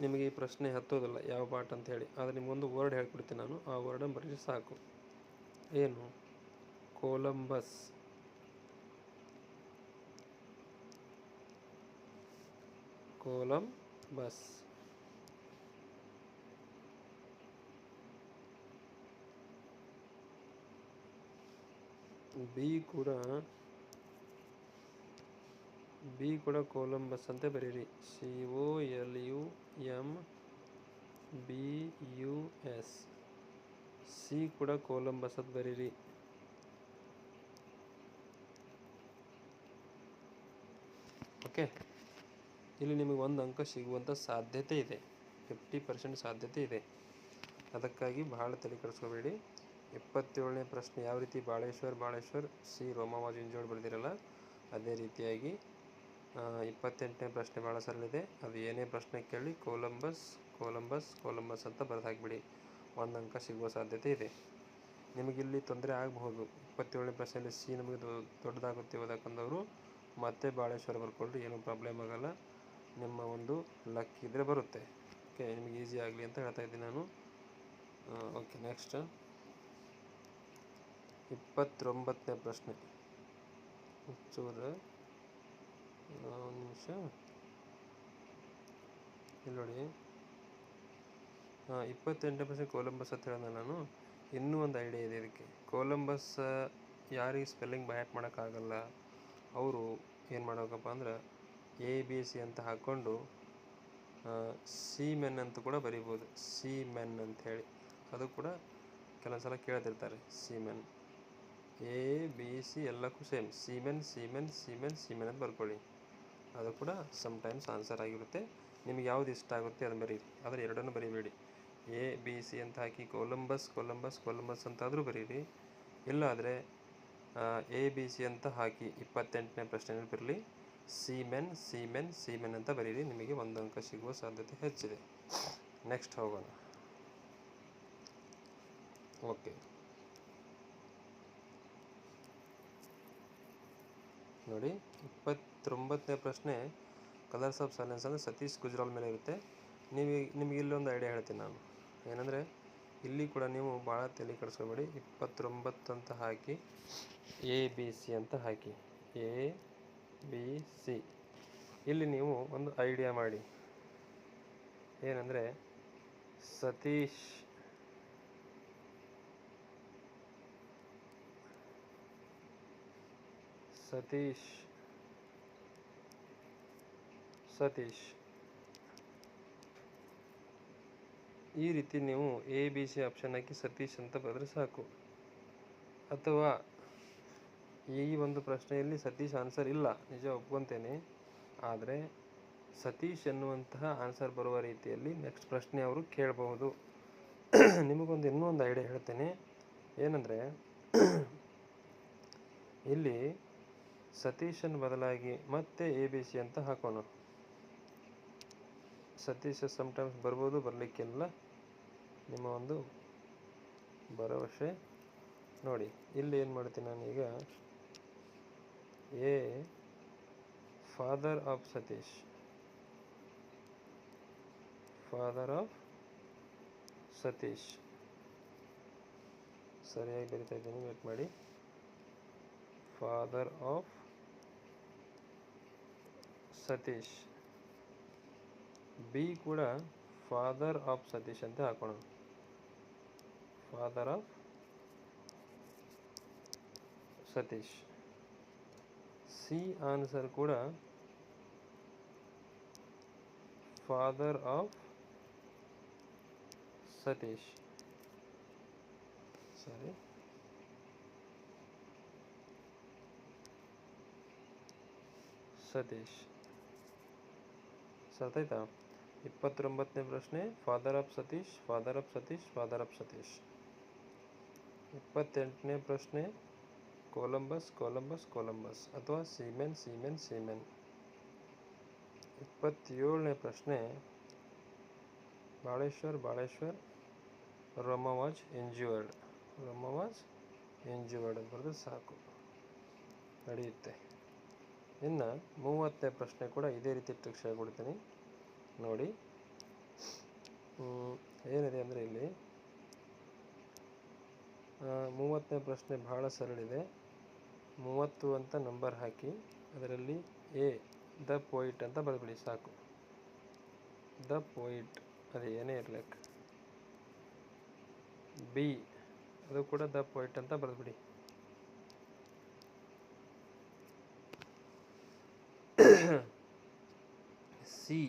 Speaker 1: ನಿಮಗೆ ಈ ಪ್ರಶ್ನೆ ಹತ್ತೋದಿಲ್ಲ ಯಾವ ಪಾಠ ಅಂತ ಹೇಳಿ, ಆದರೆ ನಿಮಗೊಂದು ವರ್ಡ್ ಹೇಳ್ಕೊಡ್ತೀನಿ ನಾನು, ಆ ವರ್ಡನ್ನು ಬರೀ ಸಾಕು. ಏನು? ಕೊಲಂಬಸ್. ಕೊಲಂಬಸ್. ಬಿ ಕೂಡ ಕೊಲಂಬಸ್ ಅಂತ ಬರೀರಿ, COLUMBUS. ಸಿ ಕೂಡ ಕೊಲಂಬಸ್ ಅಂತ ಬರೀರಿ. ಓಕೆ, ಇಲ್ಲಿ ನಿಮಗೆ 1 ಅಂಕ ಸಿಗುವಂಥ ಸಾಧ್ಯತೆ ಇದೆ, 50% ಸಾಧ್ಯತೆ ಇದೆ. ಅದಕ್ಕಾಗಿ ಬಹಳ ತಲೆ ಕೆಡಿಸ್ಕೋಬೇಡಿ. 27ನೇ ಪ್ರಶ್ನೆ ಯಾವ ರೀತಿ ಬಾಳೇಶ್ವರ್ ಸಿ ರೋಮವಾಜ್ ಇಂಜೋರ್ಡ್ ಬರೆದಿರಲ್ಲ ಅದೇ ರೀತಿಯಾಗಿ 28ನೇ ಪ್ರಶ್ನೆ ಭಾಳ ಸರಳಿದೆ. ಅದು ಏನೇ ಪ್ರಶ್ನೆ ಕೇಳಿ ಕೊಲಂಬಸ್ ಅಂತ ಬರೆದು ಹಾಕಿಬಿಡಿ. 1 ಅಂಕ ಸಿಗುವ ಸಾಧ್ಯತೆ ಇದೆ. ನಿಮಗಿಲ್ಲಿ ತೊಂದರೆ ಆಗಬಹುದು. 27ನೇ ಪ್ರಶ್ನೆಯಲ್ಲಿ ಸಿ ನಮಗೆ ದೊಡ್ಡದಾಗುತ್ತೆ ಓದಕ್ಕಂದವರು ಮತ್ತೆ ಬಾಳೇಶ್ವರ ಬರ್ಕೊಳ್ರಿ, ಏನೂ ಪ್ರಾಬ್ಲಮ್ ಆಗಲ್ಲ. ನಿಮ್ಮ ಒಂದು ಲಕ್ ಇದ್ದರೆ ಬರುತ್ತೆ. ಓಕೆ, ನಿಮಗೆ ಈಸಿ ಆಗಲಿ ಅಂತ ಹೇಳ್ತಾ ಇದ್ದೀನಿ ನಾನು. ಓಕೆ, ನೆಕ್ಸ್ಟ್ 29ನೇ ಪ್ರಶ್ನೆ. ಒಂಚೂರು ಒಂದು ನಿಮಿಷ ಇಲ್ಲಿ ನೋಡಿ. 28ನೇ ಪ್ರಶ್ನೆ ಕೊಲಂಬಸ್ ಅಂತ ಹೇಳಿದೆ ನಾನು. ಇನ್ನೂ ಒಂದು ಐಡಿಯಾ ಇದೆ ಇದಕ್ಕೆ. ಕೊಲಂಬಸ್ ಯಾರಿಗೆ ಸ್ಪೆಲ್ಲಿಂಗ್ ಬೈ ಹ್ಯಾಟ್ ಮಾಡೋಕ್ಕಾಗಲ್ಲ ಅವರು ಏನು ಮಾಡಬೇಕಪ್ಪ ಅಂದ್ರೆ ABC ಅಂತ ಹಾಕ್ಕೊಂಡು ಸೀಮೆನ್ ಅಂತ ಕೂಡ ಬರಿಬೋದು. ಸೀಮೆನ್ ಅಂತ ಹೇಳಿ ಅದು ಕೂಡ ಕೆಲವೊಂದು ಸಲ ಕೇಳ್ತಿರ್ತಾರೆ. ಸೀಮೆನ್ ABC ಎಲ್ಲಕ್ಕೂ ಸೇಮ್ ಸೀಮೆನ್ ಅಂತ ಬರ್ಕೊಳ್ಳಿ. ಅದು ಕೂಡ ಸಮ್ಟೈಮ್ಸ್ ಆನ್ಸರ್ ಆಗಿರುತ್ತೆ. ನಿಮಗೆ ಯಾವುದು ಇಷ್ಟ ಆಗುತ್ತೆ ಅದನ್ನು ಬರೀರಿ, ಆದರೆ ಎರಡನ್ನೂ ಬರೀಬೇಡಿ. ABC ಅಂತ ಹಾಕಿ ಕೊಲಂಬಸ್ ಅಂತಾದರೂ ಬರೀರಿ, ಇಲ್ಲಾದರೆ ABC ಅಂತ ಹಾಕಿ 28ನೇ ಪ್ರಶ್ನೆಯಲ್ಲಿ ಬರಲಿ ಸೀಮೆನ್ ಅಂತ ಬರೀರಿ. ನಿಮಗೆ 1 ಅಂಕ ಸಿಗುವ ಸಾಧ್ಯತೆ ಹೆಚ್ಚಿದೆ. ನೆಕ್ಸ್ಟ್ ಹೋಗೋಣ. ಓಕೆ, ನೋಡಿ 29ನೇ ಪ್ರಶ್ನೆ ಕಲರ್ಸ್ ಆಫ್ ಸೈಲೆನ್ಸ್ ಅಂದರೆ ಸತೀಶ್ ಗುಜ್ರಾಲ್ ಮೇಲೆ ಇರುತ್ತೆ. ನಿಮಗೆ ಇಲ್ಲೊಂದು ಐಡಿಯಾ ಹೇಳ್ತೀನಿ ನಾನು. ಏನಂದರೆ ಇಲ್ಲಿ ಕೂಡ ನೀವು ಭಾಳ ತಲೆ ಕೆಡಿಸ್ಕೊಬೇಡಿ. 29 ಅಂತ ಹಾಕಿ ABC ಅಂತ ಹಾಕಿ ABC. ಇಲ್ಲಿ ನೀವು ಒಂದು ಐಡಿಯಾ ಮಾಡಿ. ಏನಂದರೆ ಸತೀಶ್ ಈ ರೀತಿ ನೀವು ABC ಆಪ್ಷನ್ ಹಾಕಿ ಸತೀಶ್ ಅಂತ ಬರೆದ್ರೆ ಸಾಕು. ಅಥವಾ ಈ ಒಂದು ಪ್ರಶ್ನೆಯಲ್ಲಿ ಸತೀಶ್ ಆನ್ಸರ್ ಇಲ್ಲ, ನಿಜ ಒಪ್ಕೊತೇನೆ. ಆದರೆ ಸತೀಶ್ ಎನ್ನುವಂತಹ ಆನ್ಸರ್ ಬರುವ ರೀತಿಯಲ್ಲಿ ನೆಕ್ಸ್ಟ್ ಪ್ರಶ್ನೆ ಅವರು ಕೇಳಬಹುದು. ನಿಮಗೊಂದು ಇನ್ನೂ ಒಂದು ಐಡಿಯಾ ಹೇಳ್ತೇನೆ. ಏನಂದರೆ ಇಲ್ಲಿ ಸತೀಶನ ಬದಲಾಗಿ ಮತ್ತೆ ABC ಅಂತ ಹಾಕೋಣ. ಸತೀಶ್ ಸಮ್ಟೈಮ್ಸ್ ಬರ್ಬೋದು, ಬರಲಿಕ್ಕಿಲ್ಲ. ನಿಮ್ಮ ಒಂದು ಭರವಸೆ ನೋಡಿ. ಇಲ್ಲಿ ಏನು ಮಾಡ್ತೀನಿ ನಾನೀಗ, ಫಾದರ್ ಆಫ್ ಸತೀಶ್ ಸರಿಯಾಗಿ ಬರಿತಾ ಇದ್ದೀನಿ, ವೇಟ್ ಮಾಡಿ. Father of Satish. ಬಿ ಕೂಡ ಫಾದರ್ ಆಫ್ ಸತೀಶ್ ಅಂತ ಹಾಕೋಣ. Father of Satish. C answer ಕೂಡ ಫಾದರ್ ಆಫ್ ಸತೀಶ್. ಸರಿ, ಸತೀಶ್ ಸರ್ತಾಯ್ತಾ? 29ನೇ ಪ್ರಶ್ನೆ ಫಾದರ್ ಆಫ್ ಸತೀಶ್. 28ನೇ ಪ್ರಶ್ನೆ ಕೊಲಂಬಸ್ ಅಥವಾ ಸೀಮೆನ್. 27ನೇ ಪ್ರಶ್ನೆ ಬಾಳೇಶ್ವರ್ ರೋಮವಾಜ್ ಇಂಜ್ಯೂರ್ಡ್ ಅಂತ ಬರೆದು ಸಾಕು, ನಡೆಯುತ್ತೆ. ಇನ್ನು 30ನೇ ಪ್ರಶ್ನೆ ಕೂಡ ಇದೇ ರೀತಿ ಟ್ರಿಕ್ಸ್ ಹೇಳ್ಕೊಡ್ತೀನಿ ನೋಡಿ. ಏನಿದೆ ಅಂದರೆ ಇಲ್ಲಿ 30ನೇ ಪ್ರಶ್ನೆ ಬಹಳ ಸರಳಿದೆ. 30 ಅಂತ ನಂಬರ್ ಹಾಕಿ ಅದರಲ್ಲಿ ದ ಪೋಯಿಟ್ ಅಂತ ಬರೆದ್ಬಿಡಿ ಸಾಕು. ದ ಪೋಯಿಟ್ ಅದು ಏನೇ ಇರ್ಲಿಕ್ಕೆ. ಬಿ ಅದು ಕೂಡ ದ ಪೋಯಿಟ್ ಅಂತ ಬರೆದ್ಬಿಡಿ. ಸಿ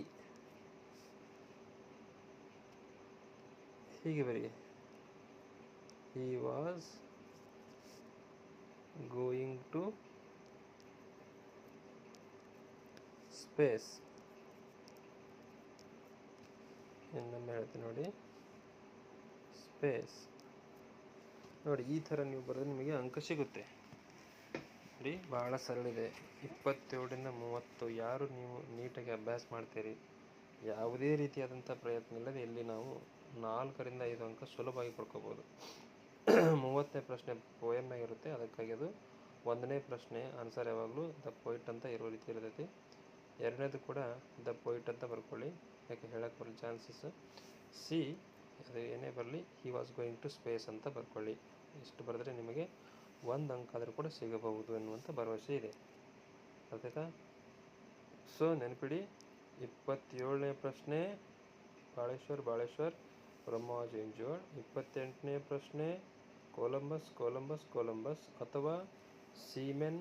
Speaker 1: ಹೀಗೆ ಬರಿ. he was going to space. ಇನ್ನೊಮ್ಮೆ ಹೇಳ್ತೀನಿ ನೋಡಿ, ಸ್ಪೇಸ್ ನೋಡಿ ಈ ಥರ ನೀವು ಬರೆದ್ರೆ ನಿಮಗೆ ಅಂಕ ಸಿಗುತ್ತೆ. ನೋಡಿ ಭಾಳ ಸರಳಿದೆ. 27ರಿಂದ 30 ಯಾರು ನೀವು ನೀಟಾಗಿ ಅಭ್ಯಾಸ ಮಾಡ್ತೀರಿ, ಯಾವುದೇ ರೀತಿಯಾದಂಥ ಪ್ರಯತ್ನ ಇಲ್ಲದೆ ಇಲ್ಲಿ ನಾವು 4ರಿಂದ 5 ಅಂಕ ಸುಲಭವಾಗಿ ಪಡ್ಕೋಬೋದು. 30ನೇ ಪ್ರಶ್ನೆ ಪೋಯಮ್ನಾಗ ಇರುತ್ತೆ, ಅದಕ್ಕಾಗಿ ಅದು 1ನೇ ಪ್ರಶ್ನೆ ಆನ್ಸರ್ ಯಾವಾಗಲೂ ದ ಪೊಯಿಟ್ ಅಂತ ಇರೋ ರೀತಿ ಇರ್ತೈತಿ. 2ನೇದು ಕೂಡ ದ ಪೊಯಿಟ್ ಅಂತ ಬರ್ಕೊಳ್ಳಿ, ಯಾಕೆ ಹೇಳಕ್ಕೆ ಬರಲಿ ಚಾನ್ಸಸ್. ಸಿ ಅದು ಏನೇ ಬರಲಿ he was going to space ಅಂತ ಬರ್ಕೊಳ್ಳಿ. ಇಷ್ಟು ಬರೆದ್ರೆ ನಿಮಗೆ 1 ಅಂಕ ಆದರೂ ಕೂಡ ಸಿಗಬಹುದು ಎನ್ನುವಂಥ ಭರವಸೆ ಇದೆ. ಅರ್ಥಾಯ್ತಾ? ಸೊ ನೆನಪಿಡಿ, 27ನೇ ಪ್ರಶ್ನೆ ಬಾಳೇಶ್ವರ್ ಬ್ರಹ್ಮ ವಾಸ್ ಇಂಜೂರ್ಡ್. 28ನೇ ಪ್ರಶ್ನೆ ಕೊಲಂಬಸ್ ಅಥವಾ ಸೀಮೆನ್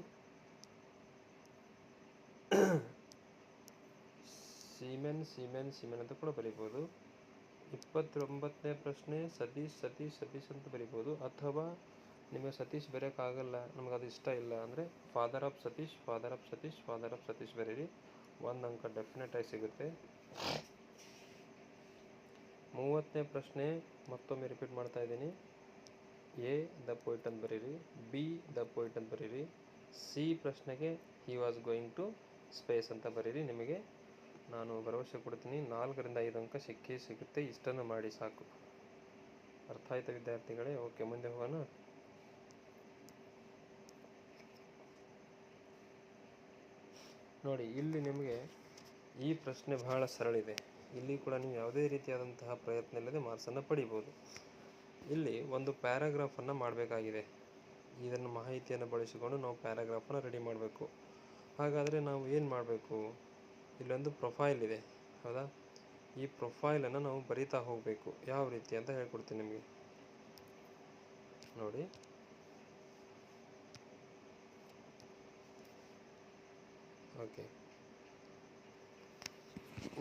Speaker 1: ಅಂತ ಕೂಡ ಬರೀಬೋದು. 29ನೇ ಪ್ರಶ್ನೆ ಸತೀಶ್ ಅಂತ ಬರೀಬೋದು, ಅಥವಾ ನಿಮಗೆ ಸತೀಶ್ ಬರೆಯೋಕ್ಕಾಗಲ್ಲ, ನಮಗೆ ಅದು ಇಷ್ಟ ಇಲ್ಲ ಅಂದರೆ ಫಾದರ್ ಆಫ್ ಸತೀಶ್ ಬರೀರಿ. 1 ಅಂಕ ಡೆಫಿನೆಟ್ ಆಗಿ ಸಿಗುತ್ತೆ. 30ನೇ ಪ್ರಶ್ನೆ ಮತ್ತೊಮ್ಮೆ ರಿಪೀಟ್ ಮಾಡ್ತಾ ಇದ್ದೀನಿ. ಎ ದ ಪೊಯಿಟ್ ಅಂತ ಬರೀರಿ, ಬಿ ದ ಪೊಯಿಟ್ ಅಂತ ಬರೀರಿ, ಸಿ ಪ್ರಶ್ನೆಗೆ he was going to space ಅಂತ ಬರೀರಿ. ನಿಮಗೆ ನಾನು ಭರವಸೆ ಕೊಡ್ತೀನಿ 4ರಿಂದ 5 ಅಂಕ ಸಿಗುತ್ತೆ. ಇಷ್ಟನ್ನು ಮಾಡಿ ಸಾಕು. ಅರ್ಥ ಆಯ್ತಾ ವಿದ್ಯಾರ್ಥಿಗಳೇ? ಓಕೆ, ಮುಂದೆ ಹೋಗೋಣ. ನೋಡಿ ಇಲ್ಲಿ ನಿಮಗೆ ಈ ಪ್ರಶ್ನೆ ಬಹಳ ಸರಳಿದೆ. ಇಲ್ಲಿ ಕೂಡ ನೀವು ಯಾವುದೇ ರೀತಿಯಾದಂತಹ ಪ್ರಯತ್ನ ಇಲ್ಲದೆ ಮಾರ್ಕ್ಸನ್ನು ಪಡಿಬೋದು. ಇಲ್ಲಿ ಒಂದು ಪ್ಯಾರಾಗ್ರಾಫನ್ನು ಮಾಡಬೇಕಾಗಿದೆ. ಇದನ್ನು ಮಾಹಿತಿಯನ್ನು ಬಳಸಿಕೊಂಡು ನಾವು ಪ್ಯಾರಾಗ್ರಾಫನ್ನು ರೆಡಿ ಮಾಡಬೇಕು. ಹಾಗಾದರೆ ನಾವು ಏನು ಮಾಡಬೇಕು? ಇಲ್ಲೊಂದು ಪ್ರೊಫೈಲ್ ಇದೆ, ಹೌದಾ? ಈ ಪ್ರೊಫೈಲನ್ನು ನಾವು ಬರಿತಾ ಹೋಗಬೇಕು. ಯಾವ ರೀತಿ ಅಂತ ಹೇಳ್ಕೊಡ್ತೀನಿ ನಿಮಗೆ. ನೋಡಿ, ಓಕೆ,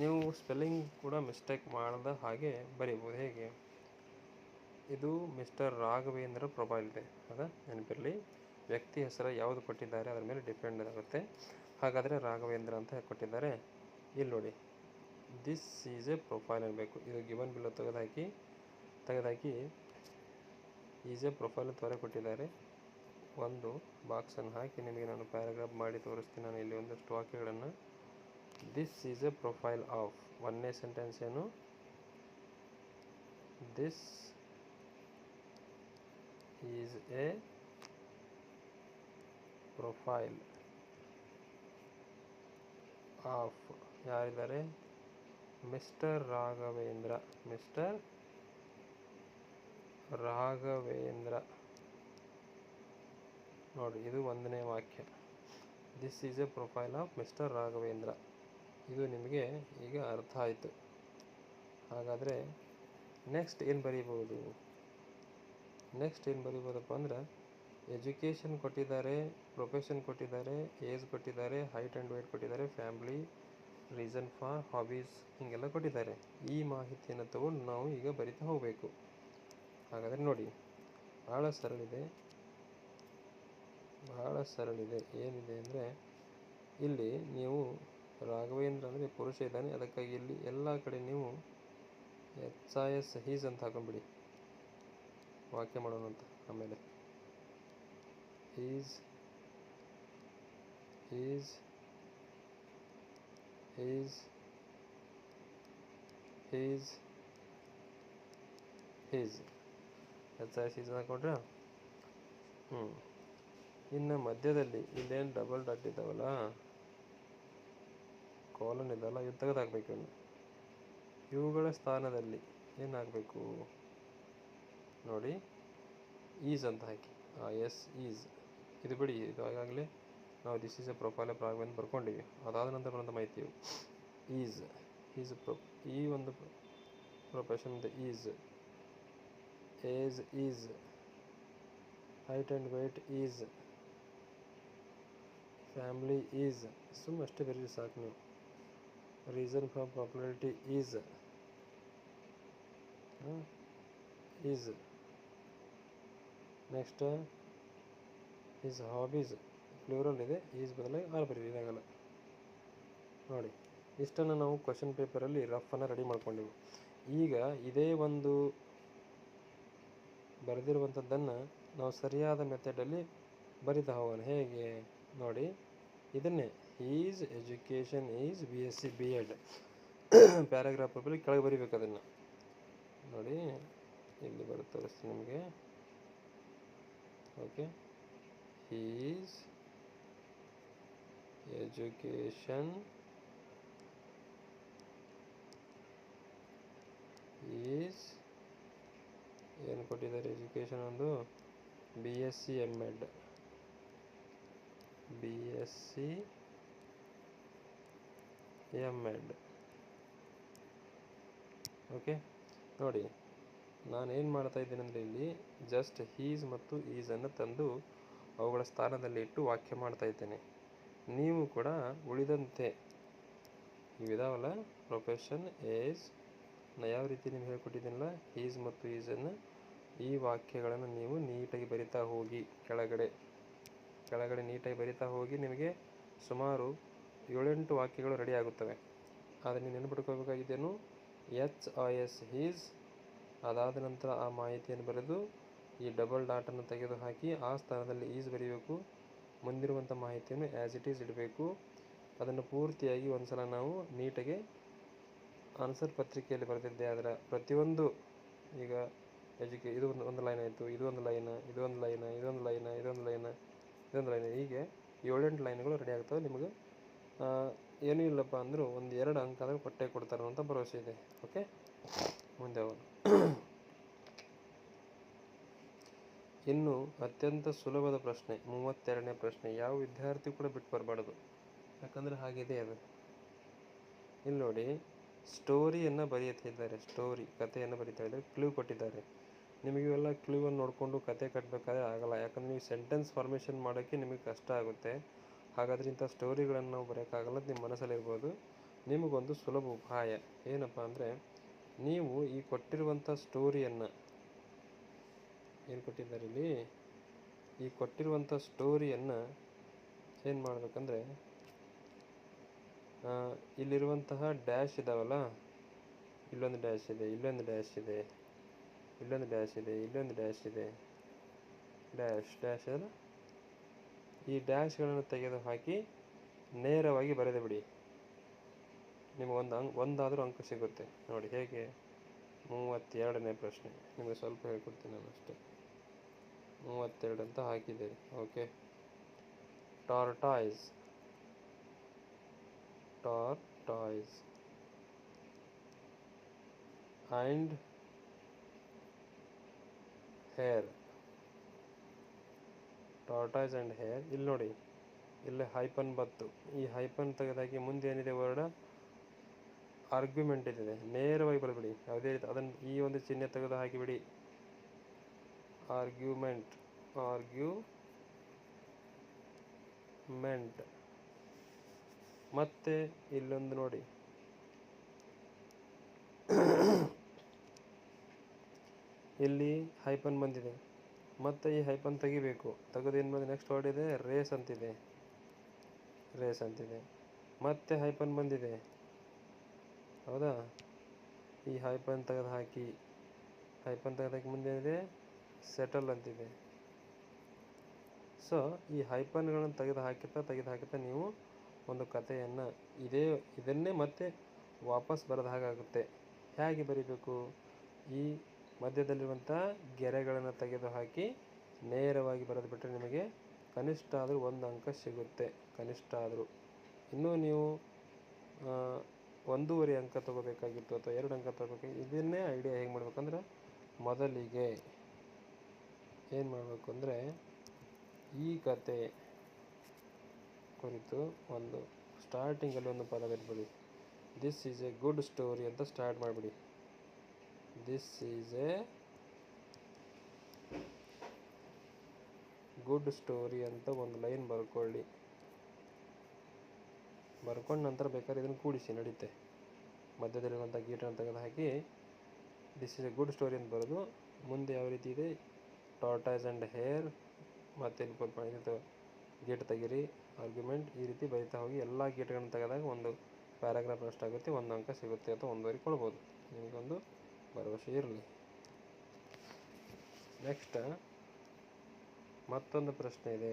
Speaker 1: ನೀವು ಸ್ಪೆಲ್ಲಿಂಗ್ ಕೂಡ ಮಿಸ್ಟೇಕ್ ಮಾಡದ ಹಾಗೆ ಬರೀಬೋದು. ಹೇಗೆ? ಇದು ಮಿಸ್ಟರ್ ರಾಘವೇಂದ್ರ ಪ್ರೊಫೈಲ್ ಇದೆ, ಹೌದಾ? ನೆನಪಿರಲಿ, ವ್ಯಕ್ತಿ ಹೆಸರು ಯಾವುದು ಕೊಟ್ಟಿದ್ದಾರೆ ಅದರ ಮೇಲೆ ಡಿಪೆಂಡ್ ಆಗುತ್ತೆ. ಹಾಗಾದರೆ ರಾಘವೇಂದ್ರ ಅಂತ ಕೊಟ್ಟಿದ್ದಾರೆ. ಇಲ್ಲಿ ನೋಡಿ, ದಿಸ್ ಈಸ್ ಎ ಪ್ರೊಫೈಲ್ ಅನ್ನಬೇಕು. ಇದು ಗಿವನ್ ಬಿಲೋ ತೆಗೆದಾಕಿ ಈಸ್ ಎ ಪ್ರೊಫೈಲ್ ತ್ವರೆ ಕೊಟ್ಟಿದ್ದಾರೆ. ಒಂದು ಬಾಕ್ಸನ್ನು ಹಾಕಿ ನಿಮಗೆ ನಾನು ಪ್ಯಾರಾಗ್ರಾಫ್ ಮಾಡಿ ತೋರಿಸ್ತೀನಿ. ನಾನು ಇಲ್ಲಿ ಒಂದಷ್ಟು ವಾಕ್ಯಗಳನ್ನು. This is a profile of, 1ನೇ ಸೆಂಟೆನ್ಸ್ ಏನು? This is a profile of, ಯಾರಿದ್ದಾರೆ? ಮಿಸ್ಟರ್ ರಾಘವೇಂದ್ರ. ನೋಡಿ, ಇದು 1ನೇ ವಾಕ್ಯ. This is a profile of mister Raghavendra. ಇದು ನಿಮಗೆ ಈಗ ಅರ್ಥ ಆಯಿತು. ಹಾಗಾದರೆ ನೆಕ್ಸ್ಟ್ ಏನು ಬರೀಬೋದಪ್ಪ ಅಂದ್ರೆ, ಎಜುಕೇಷನ್ ಕೊಟ್ಟಿದ್ದಾರೆ, ಪ್ರೊಫೆಷನ್ ಕೊಟ್ಟಿದ್ದಾರೆ, ಏಜ್ ಕೊಟ್ಟಿದ್ದಾರೆ, ಹೈಟ್ ಆ್ಯಂಡ್ ವೇಟ್ ಕೊಟ್ಟಿದ್ದಾರೆ, ಫ್ಯಾಮಿಲಿ, ರೀಸನ್ ಫಾರ್, ಹಾಬೀಸ್, ಹೀಗೆಲ್ಲ ಕೊಟ್ಟಿದ್ದಾರೆ. ಈ ಮಾಹಿತಿಯನ್ನು ತಗೊಂಡು ನಾವು ಈಗ ಬರಿತಾ ಹೋಗಬೇಕು. ಹಾಗಾದರೆ ನೋಡಿ, ಭಾಳ ಸರಳಿದೆ. ಏನಿದೆ ಅಂದರೆ, ಇಲ್ಲಿ ನೀವು ರಾಘವೇಂದ್ರ ಅಂದರೆ ಪುರುಷ ಇದ್ದಾನೆ, ಅದಕ್ಕಾಗಿ ಇಲ್ಲಿ ಎಲ್ಲ ಕಡೆ ನೀವು HIS ಹೀಸ್ ಅಂತ ಹಾಕೊಂಡ್ಬಿಡಿ. ವಾಕ್ಯ ಮಾಡೋಣ ಅಂತ. ಆಮೇಲೆ ಈಸ್ HIS ಹೀಸ್ ಹಾಕೊಂಡ್ರೆ ಇನ್ನು ಮಧ್ಯದಲ್ಲಿ ಇಲ್ಲೇನು ಡಬಲ್ ಡಾಟ್ ಇದ್ದಾವಲ್ಲ, ಕಾಲನ್ ಇದಲ್ಲ, ಇವು ತೆಗೆದಾಕಬೇಕು. ಇವುಗಳ ಸ್ಥಾನದಲ್ಲಿ ಏನಾಗಬೇಕು ನೋಡಿ, ಈಸ್ ಅಂತ ಹಾಕಿ. ಎಸ್ ಈಸ್ ಇದು ಬಿಡಿ, ಇದು ಆಗಾಗಲೇ ನಾವು this is a profile of Raghavendra ಬರ್ಕೊಂಡಿವಿ. ಅದಾದ ನಂತರ ಒಂದು ಮಾಹಿತಿ ಈಸ್ ಈ ಒಂದು profession is, age is, height and weight is, family is, ಅಷ್ಟೇ ಬರೀರಿ ಸಾಕು ನೀವು. Reason for popularity is next is hobbies, plural ಇದೆ, ಈಸ್ ಬದಲಾಗಿ ಆರ್ ಬರೀರಿ, ಇದಾಗಲ್ಲ. ನೋಡಿ, ಇಷ್ಟನ್ನು ನಾವು ಕ್ವಶನ್ ಪೇಪರಲ್ಲಿ ರಫನ್ನು ರೆಡಿ ಮಾಡ್ಕೊಂಡಿವಿ. ಈಗ ಇದೇ ಒಂದು ಬರೆದಿರುವಂಥದ್ದನ್ನು ನಾವು ಸರಿಯಾದ ಮೆಥಡಲ್ಲಿ ಬರಿತಾ ಹೋಗೋಣ. ಹೇಗೆ ನೋಡಿ, ಇದನ್ನೇ is education is BSc B.Ed paragraph ರೂಪದಲ್ಲಿ ಕೆಳಗೆ ಬರಿಬೇಕು. ಅದನ್ನು ನೋಡಿ, ಇಲ್ಲಿ ಬರುತ್ತೆ, ತೋರಿಸ್ತೀನಿ ನಿಮಗೆ. ಓಕೆ, ಈಸ್ ಎಜುಕೇಷನ್ ಈಸ್ ಏನು ಕೊಟ್ಟಿದ್ದಾರೆ, ಎಜುಕೇಷನ್ ಒಂದು BSc M.Ed ಓಕೆ. ನೋಡಿ, ನಾನೇನು ಮಾಡ್ತಾ ಇದ್ದೇನೆ ಅಂದರೆ ಇಲ್ಲಿ ಜಸ್ಟ್ ಹೀಸ್ ಮತ್ತು ಈಸನ್ನು ತಂದು ಅವುಗಳ ಸ್ಥಾನದಲ್ಲಿ ಇಟ್ಟು ವಾಕ್ಯ ಮಾಡ್ತಾ ಇದ್ದೇನೆ. ನೀವು ಕೂಡ ಉಳಿದಂತೆ ಇವಿದಾವಲ್ಲ, ಪ್ರೊಫೆಷನ್ ಏಜ್, ನಾ ಯಾವ ರೀತಿ ನೀವು ಹೇಳ್ಕೊಟ್ಟಿದ್ದೀನಲ್ಲ, ಈಸ್ ಮತ್ತು ಈಸನ್ನು, ಈ ವಾಕ್ಯಗಳನ್ನು ನೀವು ನೀಟಾಗಿ ಬರಿತಾ ಹೋಗಿ. ಕೆಳಗಡೆ ನೀಟಾಗಿ ಬರಿತಾ ಹೋಗಿ. ನಿಮಗೆ ಸುಮಾರು 7-8 ವಾಕ್ಯಗಳು ರೆಡಿ ಆಗುತ್ತವೆ. ಆದರೆ ನೀವು ನೆನಪಿಟ್ಕೋಬೇಕಾಗಿದ್ದೇನು, HIS ಹೀಸ್, ಅದಾದ ನಂತರ ಆ ಮಾಹಿತಿಯನ್ನು ಬರೆದು ಈ ಡಬಲ್ ಡಾಟನ್ನು ತೆಗೆದು ಹಾಕಿ ಆ ಸ್ಥಾನದಲ್ಲಿ ಈಸ್ ಬರೀಬೇಕು. ಮುಂದಿರುವಂಥ ಮಾಹಿತಿಯನ್ನು ಆ್ಯಸ್ ಇಟ್ ಈಸ್ ಇಡಬೇಕು. ಅದನ್ನು ಪೂರ್ತಿಯಾಗಿ ಒಂದು ಸಲ ನಾವು ನೀಟಾಗಿ ಆನ್ಸರ್ ಪತ್ರಿಕೆಯಲ್ಲಿ ಬರೆದಿದ್ದೆ. ಅದರ ಪ್ರತಿಯೊಂದು, ಈಗ ಇದು ಒಂದು ಲೈನ್ ಆಯಿತು, ಇದೊಂದು ಲೈನ್, ಹೀಗೆ 7-8 ಲೈನ್ಗಳು ರೆಡಿ ಆಗ್ತವೆ. ನಿಮಗೆ ಏನೂ ಇಲ್ಲಪ್ಪ ಅಂದರೂ ಒಂದು 2 ಅಂಕ ಆದರೂ ಕೊಟ್ಟೇ ಕೊಡ್ತಾರೆ ಅಂತ ಭರವಸೆ ಇದೆ. ಓಕೆ, ಮುಂದೆ ಹೋಗೋಣ. ಇನ್ನು ಅತ್ಯಂತ ಸುಲಭದ ಪ್ರಶ್ನೆ, 32ನೇ ಪ್ರಶ್ನೆ. ಯಾವ ವಿದ್ಯಾರ್ಥಿ ಕೂಡ ಬಿಟ್ಟು ಬರಬಾರ್ದು, ಯಾಕಂದರೆ ಹಾಗಿದೆ ಅದು. ಇಲ್ಲಿ ನೋಡಿ, ಸ್ಟೋರಿಯನ್ನು ಬರೆಯುತ್ತಿದ್ದಾರೆ. ಕಥೆಯನ್ನು ಬರೀತಾ ಇದ್ದಾರೆ. ಕ್ಲೂ ಕೊಟ್ಟಿದ್ದಾರೆ. ನಿಮಗೆ ಇವೆಲ್ಲ ಕ್ಲೂವನ್ನು ನೋಡಿಕೊಂಡು ಕತೆ ಕಟ್ಟಬೇಕಾದ್ರೆ ಆಗಲ್ಲ. ಯಾಕಂದರೆ ನೀವು ಸೆಂಟೆನ್ಸ್ ಫಾರ್ಮೇಷನ್ ಮಾಡೋಕ್ಕೆ ನಿಮಗೆ ಕಷ್ಟ ಆಗುತ್ತೆ. ಹಾಗಾದರೆ ಇಂಥ ಸ್ಟೋರಿಗಳನ್ನು ನಾವು ಬರೆಯೋಕ್ಕಾಗಲ್ಲ ಅಂತ ನಿಮ್ಮ ಮನಸ್ಸಲ್ಲಿರ್ಬೋದು. ನಿಮಗೊಂದು ಸುಲಭ ಉಪಾಯ ಏನಪ್ಪ ಅಂದರೆ, ನೀವು ಈ ಕೊಟ್ಟಿರುವಂಥ ಸ್ಟೋರಿಯನ್ನು, ಏನು ಕೊಟ್ಟಿದ್ದಾರೆ ಇಲ್ಲಿ, ಈ ಕೊಟ್ಟಿರುವಂಥ ಸ್ಟೋರಿಯನ್ನು ಏನು ಮಾಡಬೇಕಂದ್ರೆ, ಇಲ್ಲಿರುವಂತಹ ಡ್ಯಾಶ್ ಇದ್ದಾವಲ್ಲ, ಇಲ್ಲೊಂದು ಡ್ಯಾಶ್ ಇದೆ, ಇಲ್ಲೊಂದು ಡ್ಯಾಶ್ ಇದೆ, ಇಲ್ಲೊಂದು ಡ್ಯಾಶ್ ಇದೆ, ಇಲ್ಲೊಂದು ಡ್ಯಾಶ್ ಇದೆ, ಡ್ಯಾಶ್ ಅಲ್ಲ, ಈ ಡ್ಯಾಶ್ಗಳನ್ನು ತೆಗೆದು ಹಾಕಿ ನೇರವಾಗಿ ಬರೆದು ಬಿಡಿ. ನಿಮಗೆ ಒಂದಾದರೂ ಅಂಕ ಸಿಗುತ್ತೆ. ನೋಡಿ ಹೇಗೆ. 32ನೇ ಪ್ರಶ್ನೆ ನಿಮಗೆ ಸ್ವಲ್ಪ ಹೇಳ್ಕೊಡ್ತೀನಿ ನಾನು ಅಷ್ಟೇ. 32 ಅಂತ ಹಾಕಿದ್ದೇನೆ. Okay, tortoise and hair. Tortoise and hair. ಇಲ್ಲಿ ನೋಡಿ, ಇಲ್ಲಿ ಹೈಪನ್ ಬತ್ತು. ಈ ಹೈಪನ್ ತೆಗೆದಾಕಿ ಮುಂದೆ ಏನಿದೆ ವರ್ಡ್, ಆರ್ಗ್ಯುಮೆಂಟ್ ಇದೆ. ನೇರವಾಗಿ ಬರೆದ್ಬಿಡಿ. ಯಾವುದೇ ರೀತಿ ಅದನ್ನು ಈ ಒಂದು ಚಿಹ್ನೆ ತೆಗೆದು ಹಾಕಿಬಿಡಿ. ಆರ್ಗ್ಯುಮೆಂಟ್. ಮತ್ತೆ ಇಲ್ಲೊಂದು ನೋಡಿ, ಇಲ್ಲಿ ಹೈಪನ್ ಬಂದಿದೆ. ಮತ್ತೆ ಈ ಹೈಪನ್ ತೆಗಿಬೇಕು. ತೆಗೆದು ಏನು ಬಂದಿದೆ, ನೆಕ್ಸ್ಟ್ ವರ್ಡ್ ಇದೆ ರೇಸ್ ಅಂತಿದೆ. ಮತ್ತೆ ಹೈಪನ್ ಬಂದಿದೆ, ಹೌದಾ. ಈ ಹೈಪನ್ ತೆಗೆದು ಹಾಕಿ ಮುಂದೆ ಏನಿದೆ, ಸೆಟಲ್ ಅಂತಿದೆ. ಸೊ ಈ ಹೈಪನ್ಗಳನ್ನು ತೆಗೆದು ಹಾಕುತ್ತಾ ನೀವು ಒಂದು ಕಥೆಯನ್ನು ಇದನ್ನೇ ಮತ್ತೆ ವಾಪಸ್ ಬರೆದ ಹಾಗಾಗುತ್ತೆ. ಹೇಗೆ ಬರೀಬೇಕು, ಈ ಮಧ್ಯದಲ್ಲಿರುವಂಥ ಗೆರೆಗಳನ್ನು ತೆಗೆದು ಹಾಕಿ ನೇರವಾಗಿ ಬರೆದು ಬಿಟ್ಟರೆ ನಿಮಗೆ ಕನಿಷ್ಠ ಆದರೂ 1 ಅಂಕ ಸಿಗುತ್ತೆ. ಕನಿಷ್ಠ ಆದರೂ. ಇನ್ನೂ ನೀವು 1.5 ಅಂಕ ತಗೋಬೇಕಾಗಿತ್ತು ಅಥವಾ 2 ಅಂಕ ತಗೋಬೇಕಾಗಿತ್ತು. ಇದನ್ನೇ ಐಡಿಯಾ ಹೇಗೆ ಮಾಡ್ಬೇಕಂದ್ರೆ, ಮೊದಲಿಗೆ ಏನು ಮಾಡಬೇಕು ಅಂದರೆ, ಈ ಕತೆ ಕುರಿತು ಒಂದು ಸ್ಟಾರ್ಟಿಂಗಲ್ಲಿ ಒಂದು ಪದ ಬರೆದ್ಬಿಡಿ. This is a good story ಅಂತ ಸ್ಟಾರ್ಟ್ ಮಾಡಿಬಿಡಿ. This is a good story ಅಂತ ಒಂದು ಲೈನ್ ಬರ್ಕೊಳ್ಳಿ. ಬರ್ಕೊಂಡ ನಂತರ ಬೇಕಾದ್ರೆ ಇದನ್ನು ಕೂಡಿಸಿ, ನಡೀತೆ. ಮಧ್ಯದಲ್ಲಿರುವಂಥ ಗೀಟನ್ನು ತೆಗೆದು ಹಾಕಿ this is a good story ಅಂತ ಬರೋದು. ಮುಂದೆ ಯಾವ ರೀತಿ ಇದೆ, ಟಾರ್ಟಾಯ್ಸ್ ಆ್ಯಂಡ್ ಹೇರ್, ಮತ್ತು ಗೀಟ್ ತೆಗೀರಿ, ಆರ್ಗ್ಯುಮೆಂಟ್, ಈ ರೀತಿ ಬರಿತಾ ಹೋಗಿ. ಎಲ್ಲ ಗೀಟ್ಗಳನ್ನು ತೆಗೆದಾಗ ಒಂದು ಪ್ಯಾರಾಗ್ರಾಫ್ ಅಷ್ಟಾಗುತ್ತೆ. 1 ಅಂಕ ಸಿಗುತ್ತೆ ಅಥವಾ 1.5 ಕೊಡ್ಬೋದು. ನಿಮಗೊಂದು ಭರವಸೆ ಇರಲಿ. ನೆಕ್ಸ್ಟ್ ಮತ್ತೊಂದು ಪ್ರಶ್ನೆ ಇದೆ.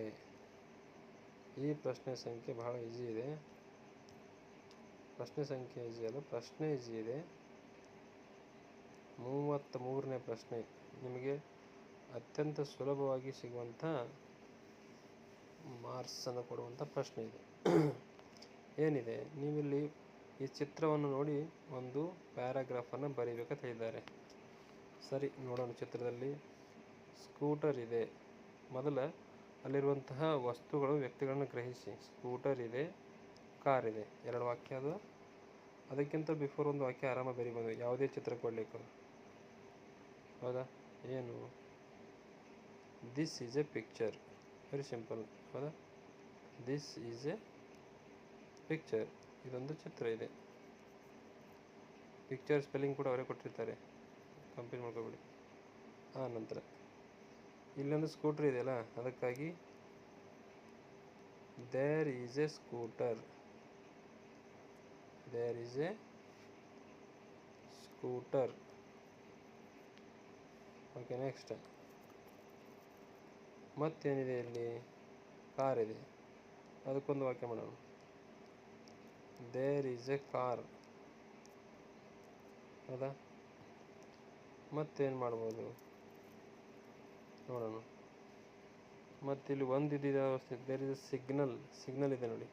Speaker 1: ಈ ಪ್ರಶ್ನೆ ಸಂಖ್ಯೆ ಬಹಳ ಈಸಿ ಇದೆ. ಪ್ರಶ್ನೆ ಸಂಖ್ಯೆ ಈಸಿ ಅಲ್ಲ, ಪ್ರಶ್ನೆ ಈಸಿ ಇದೆ. 33ನೇ ಪ್ರಶ್ನೆ ನಿಮಗೆ ಅತ್ಯಂತ ಸುಲಭವಾಗಿ ಸಿಗುವಂಥ ಮಾರ್ಕ್ಸನ್ನು ಕೊಡುವಂಥ ಪ್ರಶ್ನೆ ಇದೆ. ಏನಿದೆ, ನೀವಿಲ್ಲಿ ಈ ಚಿತ್ರವನ್ನು ನೋಡಿ ಒಂದು ಪ್ಯಾರಾಗ್ರಾಫನ್ನು ಬರೀಬೇಕಂತ ಹೇಳಿದ್ದಾರೆ. ಸರಿ, ನೋಡೋಣ. ಚಿತ್ರದಲ್ಲಿ ಸ್ಕೂಟರ್ ಇದೆ. ಮೊದಲ ಅಲ್ಲಿರುವಂತಹ ವಸ್ತುಗಳು, ವ್ಯಕ್ತಿಗಳನ್ನು ಗ್ರಹಿಸಿ. ಸ್ಕೂಟರ್ ಇದೆ, ಕಾರ್ ಇದೆ, 2 ವಾಕ್ಯ ಅದು. ಅದಕ್ಕಿಂತ ಬಿಫೋರ್ ಒಂದು ವಾಕ್ಯ ಆರಾಮಾಗಿ ಬರೀಬೋದು, ಯಾವುದೇ ಚಿತ್ರ ಕೊಡಲಿಕ್ಕೆ. ಹೌದಾ? ಏನು? This is a picture. Very simple. ಹೌದಾ? This is a picture. ಇದೊಂದು ಚಿತ್ರ ಇದೆ. ಪಿಕ್ಚರ್ ಸ್ಪೆಲ್ಲಿಂಗ್ ಕೂಡ ಅವರೇ ಕೊಟ್ಟಿರ್ತಾರೆ, ಕಂಪ್ಲೀಟ್ ಮಾಡ್ಕೊಬಿಡಿ. ಆ ನಂತರ ಇಲ್ಲೊಂದು ಸ್ಕೂಟರ್ ಇದೆಯಲ್ಲ, ಅದಕ್ಕಾಗಿ there is a scooter. There is a scooter. Okay, next ಮತ್ತೇನಿದೆ ಇಲ್ಲಿ? ಕಾರ್ ಇದೆ. ಅದಕ್ಕೊಂದು ವಾಕ್ಯ ಮಾಡೋಣ. There is a car. ಹೌದಾ? ಮತ್ತೇನು ಮಾಡ್ಬೋದು ನೋಡೋಣ. ಮತ್ತಿಲ್ಲಿ ಒಂದಿದೆ ಅವಸ್ಥೆ. There is a signal. Signal ಇದೆ ನೋಡಿ.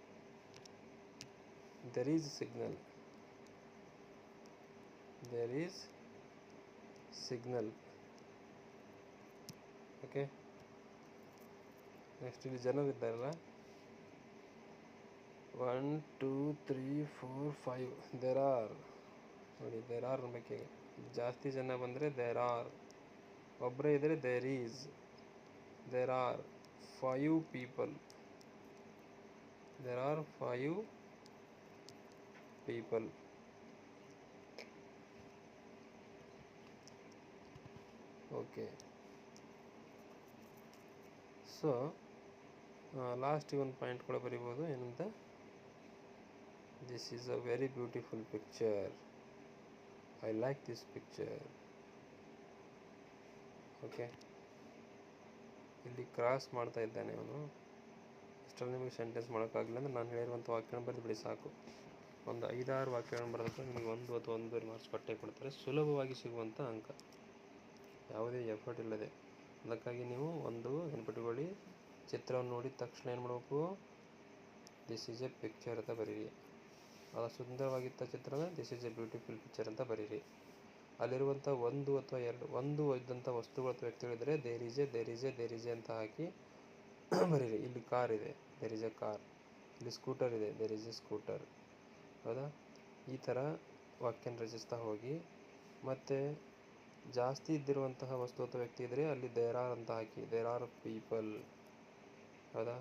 Speaker 1: There is signal. There is signal. Okay, next ಇಲ್ಲಿ ಜನರಿದ್ದಾರಲ್ಲ, 1 2 3 4 5. ದೇರ್ ಆರ್ ನೋಡಿ. ದೇರ್ ಆರ್ ಅನ್ಬೇಕು. ಜಾಸ್ತಿ ಜನ ಬಂದರೆ ದೇರ್ ಆರ್, ಒಬ್ಬರೇ ಇದ್ದರೆ there is. There are 5 people. There are 5 people. Okay, so ಲಾಸ್ಟಿಗೆ ಒಂದು ಪಾಯಿಂಟ್ ಕೂಡ ಬರಿಬೋದು. ಏನಂತ? This is a very beautiful picture. I like this picture. Okay, ಇಲ್ಲಿ ಕ್ರಾಸ್ ಮಾಡ್ತಾ ಇದ್ದಾನೆ ಅವನು. ಇಷ್ಟರಲ್ಲಿ ನಿಮಗೆ ಸೆಂಟೆನ್ಸ್ ಮಾಡೋಕ್ಕಾಗಲಿಲ್ಲ ಅಂದರೆ ನಾನು ಹೇಳಿರುವಂಥ ವಾಕ್ಯಗಳನ್ನು ಬರೆದು ಬಿಡಿ ಸಾಕು. ಒಂದು 5-6 ವಾಕ್ಯಗಳನ್ನು ಬರೆದಕ್ಕೆ ನಿಮಗೆ 1 ಅಥವಾ 1.5 ಮಾರ್ಕ್ಸ್ ಕೊಟ್ಟೇ ಕೊಡ್ತಾರೆ. ಸುಲಭವಾಗಿ ಸಿಗುವಂಥ ಅಂಕ, ಯಾವುದೇ ಎಫರ್ಟ್ ಇಲ್ಲದೆ. ಅದಕ್ಕಾಗಿ ನೀವು ಒಂದು ನೆನಪಿಟ್ಟುಕೊಳ್ಳಿ, ಚಿತ್ರವನ್ನು ನೋಡಿದ ತಕ್ಷಣ ಏನು ಮಾಡಬೇಕು? ದಿಸ್ ಈಸ್ ಎ ಪಿಕ್ಚರ್ ಅಂತ ಬರೀರಿ. ಅದು ಸುಂದರವಾಗಿದ್ದ ಚಿತ್ರನ this is a beautiful picture ಅಂತ ಬರೀರಿ. ಅಲ್ಲಿರುವಂಥ 1 ಅಥವಾ 2 ಒಂದು ಇದ್ದಂಥ ವಸ್ತುಗಳು ಅಥವಾ ವ್ಯಕ್ತಿಗಳಿದ್ದರೆ there is a, there is a, there is a ಅಂತ ಹಾಕಿ ಬರೀರಿ. ಇಲ್ಲಿ ಕಾರ್ ಇದೆ, ದೇರ್ ಈಸ್ ಎ ಕಾರ್. ಇಲ್ಲಿ ಸ್ಕೂಟರ್ ಇದೆ, ದೇರ್ ಈಸ್ ಎ ಸ್ಕೂಟರ್. ಹೌದಾ? ಈ ಥರ ವಾಕ್ಯನ ರಚಿಸ್ತಾ ಹೋಗಿ. ಮತ್ತು ಜಾಸ್ತಿ ಇದ್ದಿರುವಂತಹ ವಸ್ತು ಅಥವಾ ವ್ಯಕ್ತಿ ಇದ್ದರೆ ಅಲ್ಲಿ ದೇರ್ ಆರ್ ಅಂತ ಹಾಕಿ, ದೇರ್ ಆರ್ ಪೀಪಲ್. ಹೌದಾ?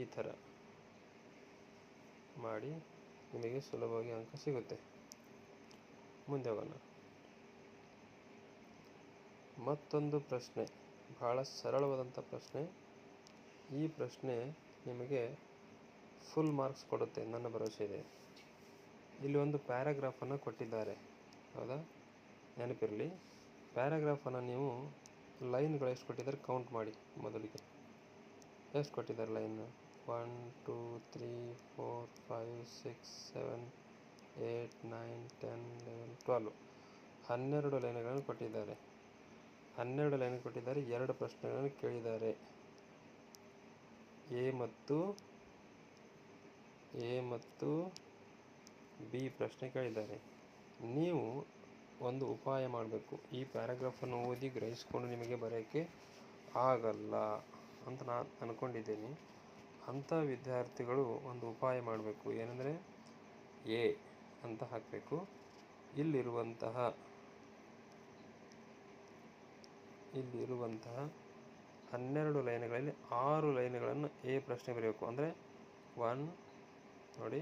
Speaker 1: ಈ ಥರ ಮಾಡಿ ನಿಮಗೆ ಸುಲಭವಾಗಿ ಅಂಕ ಸಿಗುತ್ತೆ. ಮುಂದೆ ಹೋಗೋಣ. ಮತ್ತೊಂದು ಪ್ರಶ್ನೆ, ಬಹಳ ಸರಳವಾದಂಥ ಪ್ರಶ್ನೆ. ಈ ಪ್ರಶ್ನೆ ನಿಮಗೆ ಫುಲ್ ಮಾರ್ಕ್ಸ್ ಕೊಡುತ್ತೆ, ನನ್ನ ಭರವಸೆ ಇದೆ. ಇಲ್ಲಿ ಒಂದು ಪ್ಯಾರಾಗ್ರಾಫನ್ನು ಕೊಟ್ಟಿದ್ದಾರೆ. ಹೌದಾ? ನೆನಪಿರಲಿ, ಪ್ಯಾರಾಗ್ರಾಫನ್ನು ನೀವು ಲೈನ್ಗಳು ಎಷ್ಟು ಕೊಟ್ಟಿದ್ದಾರೆ ಕೌಂಟ್ ಮಾಡಿ. ಮೊದಲಿಗೆ ಎಷ್ಟು ಕೊಟ್ಟಿದ್ದಾರೆ ಲೈನ್? 1 2 3 4 5 6 7 8 9 10 11 12. 12 ಲೈನ್ಗಳನ್ನು ಕೊಟ್ಟಿದ್ದಾರೆ. 12 ಲೈನ್ ಕೊಟ್ಟಿದ್ದಾರೆ. 2 ಪ್ರಶ್ನೆಗಳನ್ನು ಕೇಳಿದ್ದಾರೆ. ಎ ಮತ್ತು ಬಿ ಪ್ರಶ್ನೆ ಕೇಳಿದ್ದಾರೆ. ನೀವು ಒಂದು ಉಪಾಯ ಮಾಡಬೇಕು. ಈ ಪ್ಯಾರಾಗ್ರಾಫನ್ನು ಓದಿ ಗ್ರಹಿಸ್ಕೊಂಡು ನಿಮಗೆ ಬರೆಯೋಕ್ಕೆ ಆಗಲ್ಲ ಅಂತ ನಾನು ಅಂದ್ಕೊಂಡಿದ್ದೀನಿ. ಅಂಥ ವಿದ್ಯಾರ್ಥಿಗಳು ಒಂದು ಉಪಾಯ ಮಾಡಬೇಕು. ಏನೆಂದರೆ ಎ ಅಂತ ಹಾಕಬೇಕು. ಇಲ್ಲಿರುವಂತಹ 12 ಲೈನ್ಗಳಲ್ಲಿ 6 ಲೈನ್ಗಳನ್ನು ಎ ಪ್ರಶ್ನೆ ಬರೆಯಬೇಕು. ಅಂದರೆ 1 ನೋಡಿ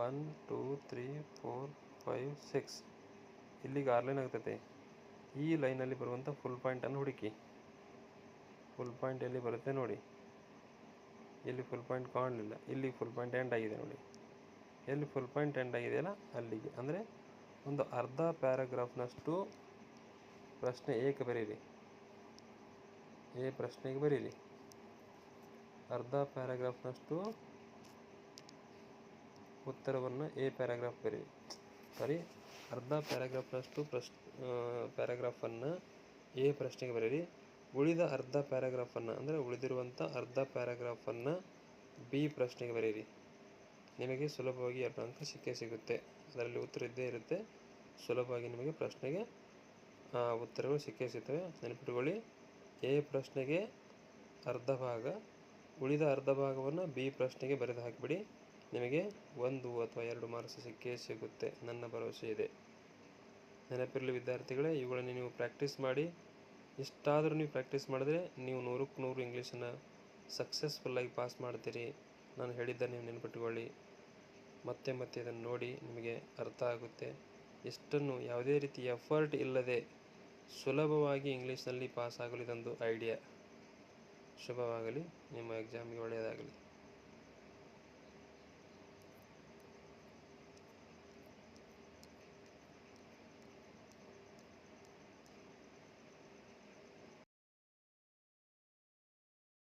Speaker 1: 1 2 3 4 5 6 ಇಲ್ಲಿಗೆ 6 ಲೈನ್ ಆಗ್ತೈತೆ. ಈ ಲೈನಲ್ಲಿ ಬರುವಂಥ ಫುಲ್ ಪಾಯಿಂಟನ್ನು ಹುಡುಕಿ. ಫುಲ್ ಪಾಯಿಂಟ್ ಎಲ್ಲಿ ಬರುತ್ತೆ ನೋಡಿ. ಇಲ್ಲಿ ಫುಲ್ ಪಾಯಿಂಟ್ ಕಾಣಲಿಲ್ಲ. ಇಲ್ಲಿ ಫುಲ್ ಪಾಯಿಂಟ್ ಎಂಡ್ ಆಗಿದೆ ನೋಡಿ. ಎಲ್ಲಿ ಫುಲ್ ಪಾಯಿಂಟ್ ಎಂಡ್ ಆಗಿದೆಯಲ್ಲ ಅಲ್ಲಿಗೆ, ಅಂದರೆ ಒಂದು ಅರ್ಧ ಪ್ಯಾರಾಗ್ರಾಫ್ನಷ್ಟು ಪ್ರಶ್ನೆ ಏಕೆ ಬರೀರಿ. ಎ ಪ್ರಶ್ನೆಗೆ ಬರೀರಿ. ಅರ್ಧ ಪ್ಯಾರಾಗ್ರಾಫ್ನಷ್ಟು ಉತ್ತರವನ್ನು ಎ ಪ್ಯಾರಾಗ್ರಾಫ್ ಬರೀರಿ. ಸಾರಿ, ಅರ್ಧ ಪ್ಯಾರಾಗ್ರಾಫ್ನಷ್ಟು ಪ್ಯಾರಾಗ್ರಾಫನ್ನು ಎ ಪ್ರಶ್ನೆಗೆ ಬರೀರಿ. ಉಳಿದ ಅರ್ಧ ಪ್ಯಾರಾಗ್ರಾಫನ್ನು ಅಂದರೆ ಉಳಿದಿರುವಂಥ ಅರ್ಧ ಪ್ಯಾರಾಗ್ರಾಫನ್ನು ಬಿ ಪ್ರಶ್ನೆಗೆ ಬರೀರಿ. ನಿಮಗೆ ಸುಲಭವಾಗಿ 2 ಅಂಕ ಸಿಕ್ಕೇ ಸಿಗುತ್ತೆ. ಅದರಲ್ಲಿ ಉತ್ತರ ಇದ್ದೇ ಇರುತ್ತೆ. ಸುಲಭವಾಗಿ ನಿಮಗೆ ಪ್ರಶ್ನೆಗೆ ಉತ್ತರಗಳು ಸಿಕ್ಕೇ ಸಿಗ್ತವೆ. ನೆನಪಿಟ್ಕೊಳ್ಳಿ, ಎ ಪ್ರಶ್ನೆಗೆ ಅರ್ಧ ಭಾಗ, ಉಳಿದ ಅರ್ಧ ಭಾಗವನ್ನು ಬಿ ಪ್ರಶ್ನೆಗೆ ಬರೆದು ಹಾಕಿಬಿಡಿ. ನಿಮಗೆ 1 ಅಥವಾ 2 ಮಾರ್ಕ್ಸ್ ಸಿಕ್ಕೇ ಸಿಗುತ್ತೆ, ನನ್ನ ಭರವಸೆ ಇದೆ. ನೆನಪಿರಲಿ ವಿದ್ಯಾರ್ಥಿಗಳೇ, ಇವುಗಳನ್ನು ನೀವು ಪ್ರಾಕ್ಟೀಸ್ ಮಾಡಿ. ಇಷ್ಟಾದರೂ ನೀವು ಪ್ರಾಕ್ಟೀಸ್ ಮಾಡಿದ್ರೆ ನೀವು 100ಕ್ಕೆ 100 ಇಂಗ್ಲೀಷನ್ನು ಸಕ್ಸಸ್ಫುಲ್ಲಾಗಿ ಪಾಸ್ ಮಾಡ್ತೀರಿ. ನಾನು ಹೇಳಿದ್ದ ನೀವು ನೆನಪಿಟ್ಕೊಳ್ಳಿ. ಮತ್ತೆ ಮತ್ತೆ ಇದನ್ನು ನೋಡಿ, ನಿಮಗೆ ಅರ್ಥ ಆಗುತ್ತೆ. ಇಷ್ಟನ್ನು ಯಾವುದೇ ರೀತಿ ಎಫರ್ಟ್ ಇಲ್ಲದೆ ಸುಲಭವಾಗಿ ಇಂಗ್ಲೀಷ್ನಲ್ಲಿ ಪಾಸ್ ಆಗಲು ಇದೊಂದು ಐಡಿಯಾ. ಶುಭವಾಗಲಿ, ನಿಮ್ಮ ಎಕ್ಸಾಮಿಗೆ ಒಳ್ಳೆಯದಾಗಲಿ.